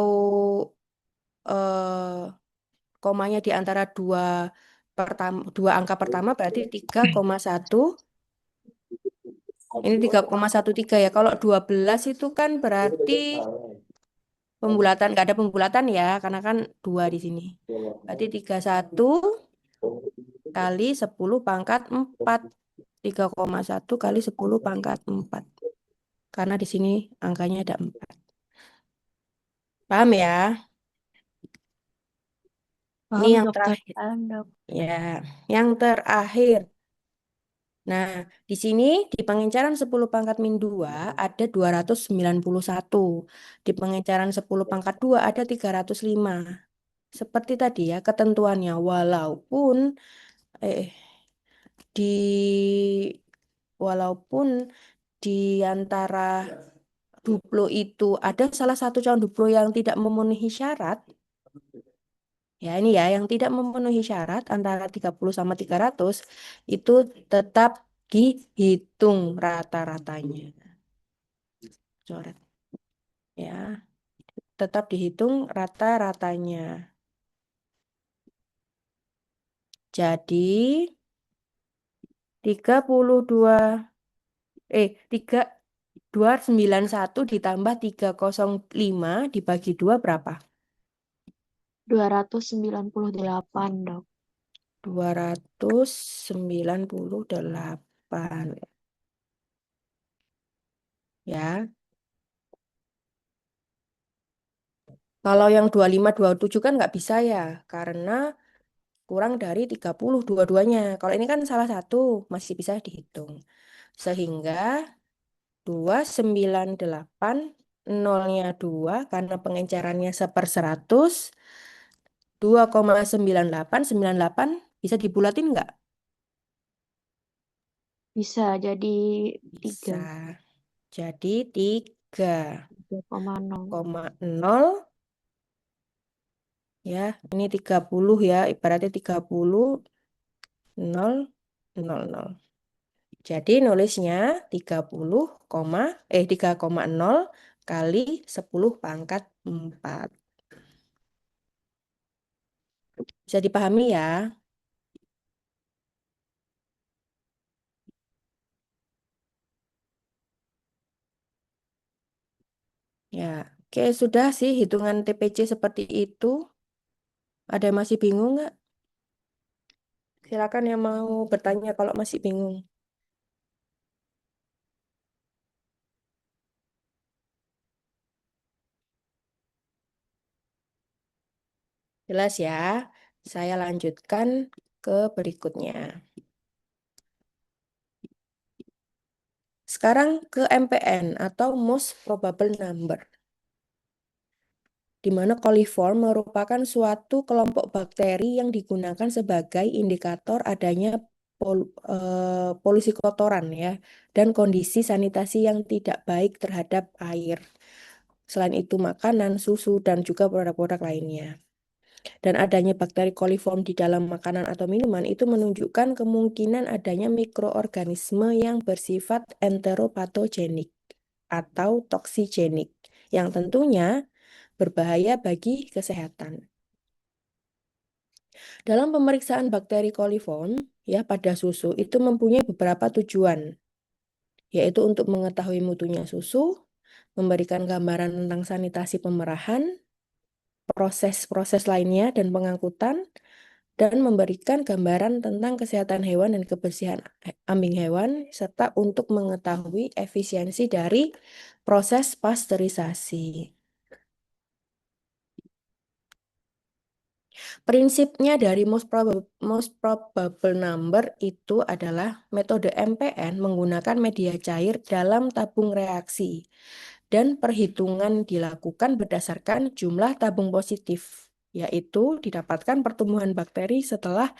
S1: komanya di antara dua angka pertama berarti 3,1. Ini 3,13 ya. Kalau 12 itu kan berarti nggak ada pembulatan ya, karena kan 2 di sini. Berarti 31 kali 10 pangkat 4. 3,1 kali 10 pangkat 4. Karena di sini angkanya ada 4. Paham ya? Ini
S3: Paham,
S1: yang
S3: dokter.
S1: terakhir.
S2: Paham, Dok.
S1: Ya, yang terakhir. Nah, di sini di pengenceran 10 pangkat min 2 ada 291. Di pengenceran 10 pangkat 2 ada 305. Seperti tadi ya, ketentuannya walaupun di walaupun di antara duplo itu ada salah satu calon duplo yang tidak memenuhi syarat. Ya, ini ya yang tidak memenuhi syarat antara 30 sama 300 itu tetap dihitung rata-ratanya. Coret. Ya, tetap dihitung rata-ratanya. Jadi 291 ditambah 305 dibagi 2 berapa?
S3: 298, Dok.
S1: 298. Ya. Kalau yang 25, 27 kan nggak bisa ya, karena kurang dari 30 dua-duanya. Kalau ini kan salah satu, masih bisa dihitung. Sehingga 298, nolnya 2, karena pengencerannya 1/100, 2,98, bisa dibulatin nggak?
S3: Bisa jadi
S1: Bisa.
S3: 3.
S1: Jadi 3,0.
S3: 3,0.
S1: Ya, ini 30 ya, ibaratnya 30, 0, 0, 0. Jadi nulisnya 3,0 kali 10 pangkat 4. Bisa dipahami ya? Ya, oke, sudah sih hitungan TPC seperti itu. Ada yang masih bingung nggak? Silakan yang mau bertanya kalau masih bingung. Jelas ya? Saya lanjutkan ke berikutnya. Sekarang ke MPN atau Most Probable Number, di mana coliform merupakan suatu kelompok bakteri yang digunakan sebagai indikator adanya polusi kotoran ya, dan kondisi sanitasi yang tidak baik terhadap air. Selain itu makanan, susu, dan juga produk-produk lainnya. Dan adanya bakteri coliform di dalam makanan atau minuman itu menunjukkan kemungkinan adanya mikroorganisme yang bersifat enteropatogenik atau toksigenik, yang tentunya berbahaya bagi kesehatan. Dalam pemeriksaan bakteri coliform ya pada susu itu mempunyai beberapa tujuan, yaitu untuk mengetahui mutunya susu, memberikan gambaran tentang sanitasi pemerahan, proses-proses lainnya dan pengangkutan, dan memberikan gambaran tentang kesehatan hewan dan kebersihan ambing hewan, serta untuk mengetahui efisiensi dari proses pasteurisasi. Prinsipnya dari most probable number itu adalah metode MPN menggunakan media cair dalam tabung reaksi, dan perhitungan dilakukan berdasarkan jumlah tabung positif, yaitu didapatkan pertumbuhan bakteri setelah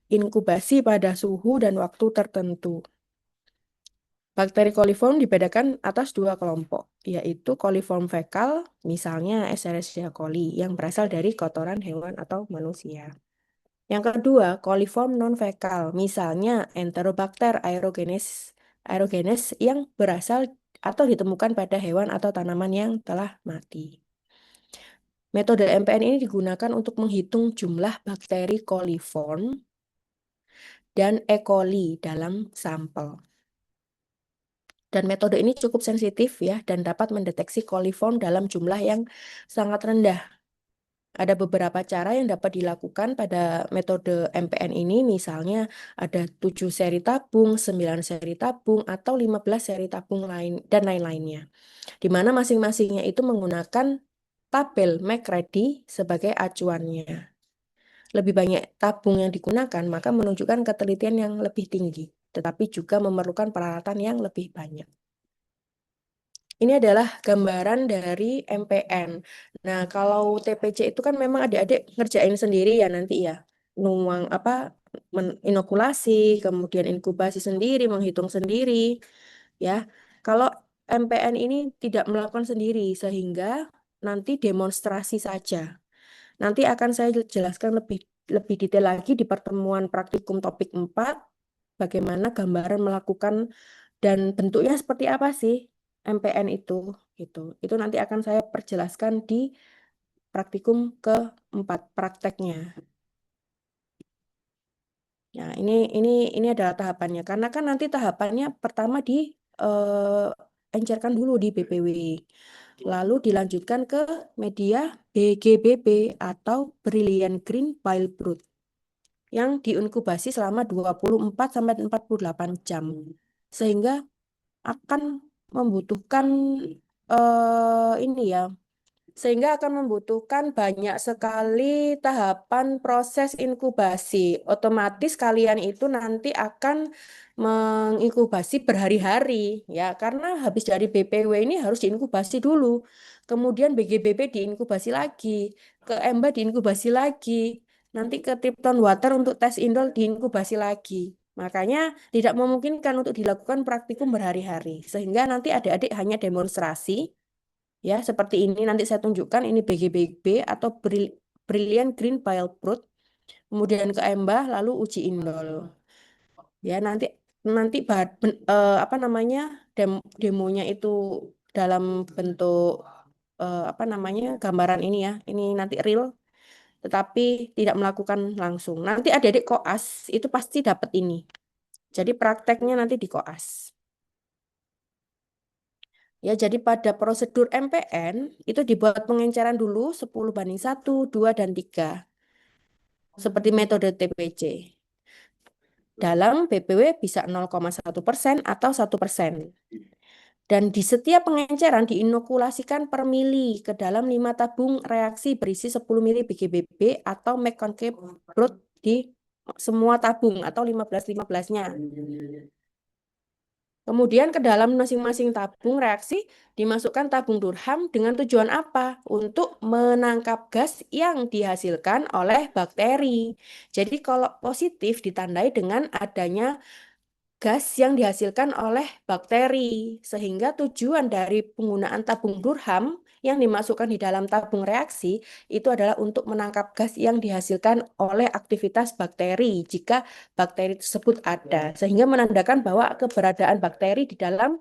S1: inkubasi pada suhu dan waktu tertentu. Bakteri coliform dibedakan atas 2 kelompok, yaitu coliform fekal, misalnya Escherichia coli, yang berasal dari kotoran hewan atau manusia. Yang kedua, coliform non-fekal, misalnya Enterobacter aerogenes yang berasal atau ditemukan pada hewan atau tanaman yang telah mati. Metode MPN ini digunakan untuk menghitung jumlah bakteri coliform dan E. coli dalam sampel. Dan metode ini cukup sensitif ya dan dapat mendeteksi coliform dalam jumlah yang sangat rendah. Ada beberapa cara yang dapat dilakukan pada metode MPN ini, misalnya ada 7 seri tabung, 9 seri tabung, atau 15 seri tabung lain, dan lain-lainnya. Di mana masing-masingnya itu menggunakan tabel McReady sebagai acuannya. Lebih banyak tabung yang digunakan, maka menunjukkan ketelitian yang lebih tinggi, tetapi juga memerlukan peralatan yang lebih banyak. Ini adalah gambaran dari MPN. Nah, kalau TPC itu kan memang adik-adik ngerjain sendiri ya nanti ya. Nuang apa inokulasi, kemudian inkubasi sendiri, menghitung sendiri ya. Kalau MPN ini tidak melakukan sendiri sehingga nanti demonstrasi saja. Nanti akan saya jelaskan lebih lebih detail lagi di pertemuan praktikum topik 4 bagaimana gambaran melakukan dan bentuknya seperti apa sih MPN itu gitu. Itu nanti akan saya perjelaskan di praktikum keempat prakteknya. Ya, ini adalah tahapannya. Karena kan nanti tahapannya pertama di encerkan dulu di BPW. Lalu dilanjutkan ke media BGBB atau Brilliant Green Pile Brood yang diinkubasi selama 24 sampai 48 jam. Sehingga akan membutuhkan ini ya, sehingga akan membutuhkan banyak sekali tahapan proses inkubasi. Otomatis kalian itu nanti akan menginkubasi berhari-hari ya, karena habis dari BPW ini harus diinkubasi dulu. Kemudian BGBB diinkubasi lagi, ke EMBA diinkubasi lagi, nanti ke Tipton Water untuk tes indol diinkubasi lagi. Makanya tidak memungkinkan untuk dilakukan praktikum berhari-hari, sehingga nanti adik-adik hanya demonstrasi. Ya, seperti ini nanti saya tunjukkan ini BGBB atau Brilliant Green Pile Brood. Kemudian ke embah lalu uji indol. Ya, nanti nanti apa namanya demonya itu dalam bentuk apa namanya gambaran ini ya. Ini nanti real tetapi tidak melakukan langsung. Nanti adik-adik koas itu pasti dapat ini. Jadi prakteknya nanti di koas. Ya, jadi pada prosedur MPN itu dibuat pengenceran dulu 10:1, 2, dan 3. Seperti metode TPC. Dalam BPW bisa 0,1% atau 1%. Dan di setiap pengenceran diinokulasikan per mili ke dalam 5 tabung reaksi berisi 10 mili BGBB atau McConkey Brood di semua tabung atau 15-15-nya. Kemudian ke dalam masing-masing tabung reaksi dimasukkan tabung Durham dengan tujuan apa? Untuk menangkap gas yang dihasilkan oleh bakteri. Jadi kalau positif ditandai dengan adanya gas yang dihasilkan oleh bakteri. Sehingga tujuan dari penggunaan tabung Durham yang dimasukkan di dalam tabung reaksi itu adalah untuk menangkap gas yang dihasilkan oleh aktivitas bakteri jika bakteri tersebut ada. Sehingga menandakan bahwa keberadaan bakteri di dalam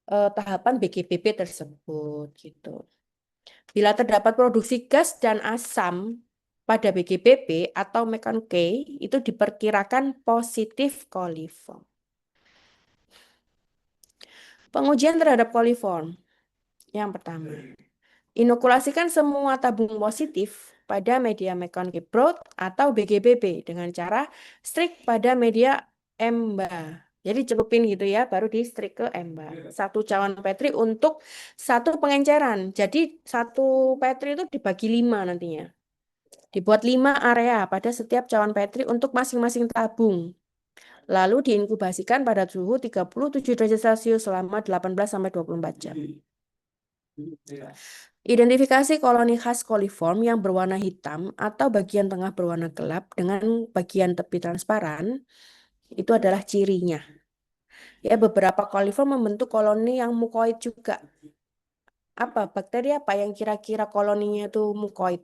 S1: tahapan BGBB tersebut gitu. Bila terdapat produksi gas dan asam pada BGBB atau McConkey itu diperkirakan positif coliform. Pengujian terhadap coliform. Yang pertama, inokulasikan semua tabung positif pada media McConkey Brood atau BGBB dengan cara strik pada media EMBA. Jadi celupin gitu ya, baru di strik ke EMBA. 1 cawan Petri untuk 1 pengenceran. Jadi 1 Petri itu dibagi 5 nantinya. Dibuat 5 area pada setiap cawan Petri untuk masing-masing tabung. Lalu diinkubasikan pada suhu 37 derajat Celcius selama 18-24 jam. Identifikasi koloni khas coliform yang berwarna hitam atau bagian tengah berwarna gelap dengan bagian tepi transparan, itu adalah cirinya. Ya, beberapa coliform membentuk koloni yang mukoid juga. Apa? Bakteri apa yang kira-kira koloninya itu mukoid?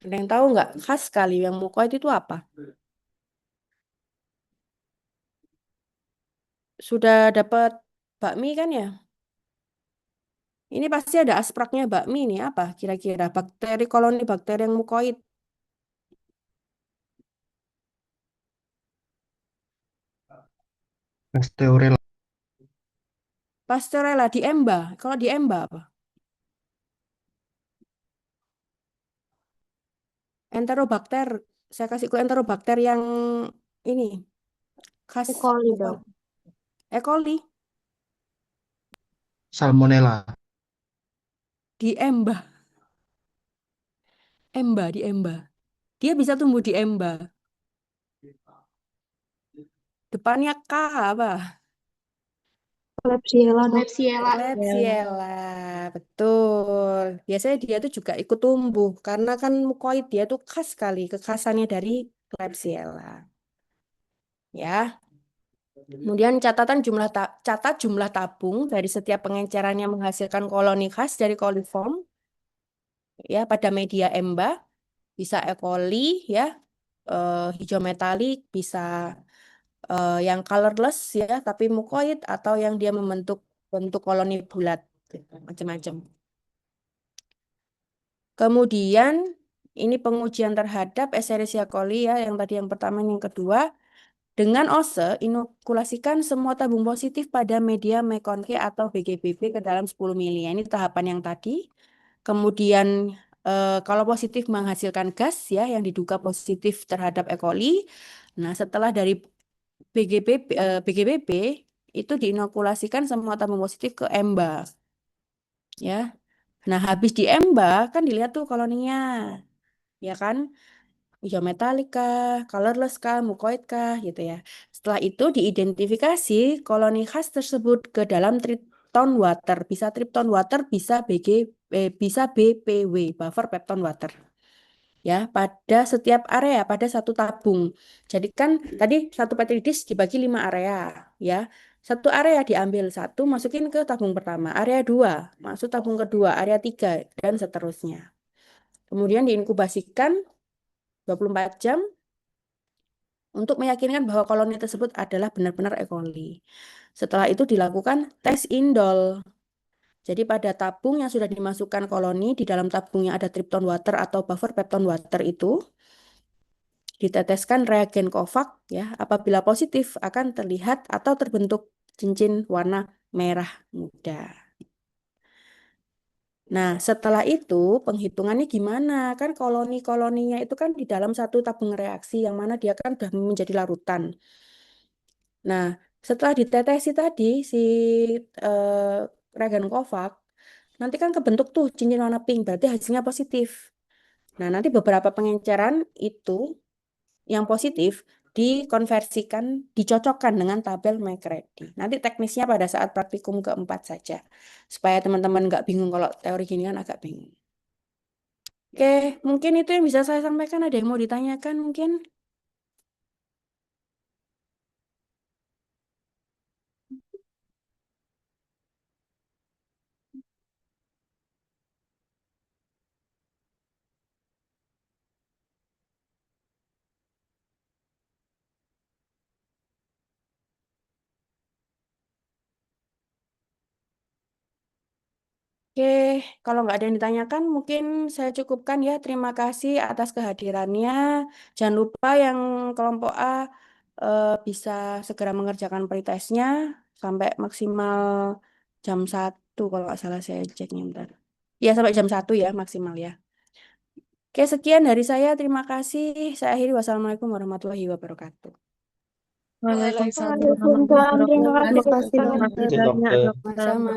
S1: Ada yang tahu nggak? Khas sekali yang mukoid itu apa? Sudah dapat bakmi kan ya? Ini pasti ada aspraknya bakmi nih. Apa kira-kira? Bakteri koloni bakteri yang mukoid.
S5: Pasteurella.
S1: Pasteurella di Emba. Kalau di Emba apa? Enterobakter. Saya kasih ke Enterobakter yang ini khas
S3: E. coli,
S1: bukan
S3: Dok.
S1: E. coli
S5: Salmonella.
S1: di Emba. Emba di Emba. Dia bisa tumbuh di Emba. Depannya K apa?
S3: Klebsiella, Dok.
S2: Klebsiella.
S1: Klebsiella, betul. Biasanya dia tuh juga ikut tumbuh karena kan mukoid dia tuh khas sekali kekhasannya dari Klebsiella. Ya. Kemudian catat jumlah tabung dari setiap pengenceran yang menghasilkan koloni khas dari coliform ya pada media Emba bisa E. coli ya, hijau metalik bisa yang colorless ya tapi mukoid atau yang dia membentuk bentuk koloni bulat gitu, macam-macam. Kemudian ini pengujian terhadap Escherichia coli ya, yang tadi yang pertama yang kedua. Dengan OSE, inokulasikan semua tabung positif pada media Mekonke atau BGBB ke dalam 10 mili. Ini tahapan yang tadi. Kemudian kalau positif menghasilkan gas ya yang diduga positif terhadap E. coli. Nah, setelah dari BGBB itu diinokulasikan semua tabung positif ke EMBA. Ya. Nah, habis di EMBA kan dilihat tuh koloninya. Ya kan? Hijau metalik kah, colorless kah, mukoid kah, gitu ya. Setelah itu diidentifikasi koloni khas tersebut ke dalam Tripton water. Bisa Tripton water, bisa BPW, buffer pepton water. Ya, pada setiap area, pada satu tabung. Jadi kan tadi satu petri dish dibagi 5 area, ya. Satu area diambil satu, masukin ke tabung pertama. Area 2, masuk tabung kedua. Area 3, dan seterusnya. Kemudian diinkubasikan 24 jam untuk meyakinkan bahwa koloni tersebut adalah benar-benar E. coli. Setelah itu dilakukan tes indol. Jadi pada tabung yang sudah dimasukkan koloni, di dalam tabung yang ada Tripton water atau buffer pepton water itu, diteteskan reagen Kovac, ya. Apabila positif akan terlihat atau terbentuk cincin warna merah muda. Nah, setelah itu penghitungannya gimana? Kan koloni-koloninya itu kan di dalam satu tabung reaksi yang mana dia kan sudah menjadi larutan. Nah, setelah ditetesi tadi si reagen Kovac, nanti kan kebentuk tuh cincin warna pink, berarti hasilnya positif. Nah, nanti beberapa pengenceran itu yang positif dikonversikan, dicocokkan dengan tabel McReady. Nanti teknisnya pada saat praktikum keempat saja. Supaya teman-teman nggak bingung kalau teori gini kan agak bingung. Oke, mungkin itu yang bisa saya sampaikan. Ada yang mau ditanyakan mungkin? Oke, kalau nggak ada yang ditanyakan, mungkin saya cukupkan ya. Terima kasih atas kehadirannya. Jangan lupa yang kelompok A bisa segera mengerjakan pretestnya sampai maksimal jam 1 kalau nggak salah saya ceknya bentar. Ya, sampai jam 1 ya maksimal ya. Oke, sekian dari saya. Terima kasih. Saya akhiri. Wassalamualaikum warahmatullahi wabarakatuh.
S3: Waalaikumsalam
S2: Waalaikumsalam.
S3: warahmatullahi
S2: Terima
S3: wabarakatuh.
S2: kasih,
S3: Terima kasih
S2: dokter.
S3: banyak,
S5: Dokter.
S3: dokter.
S1: Sama.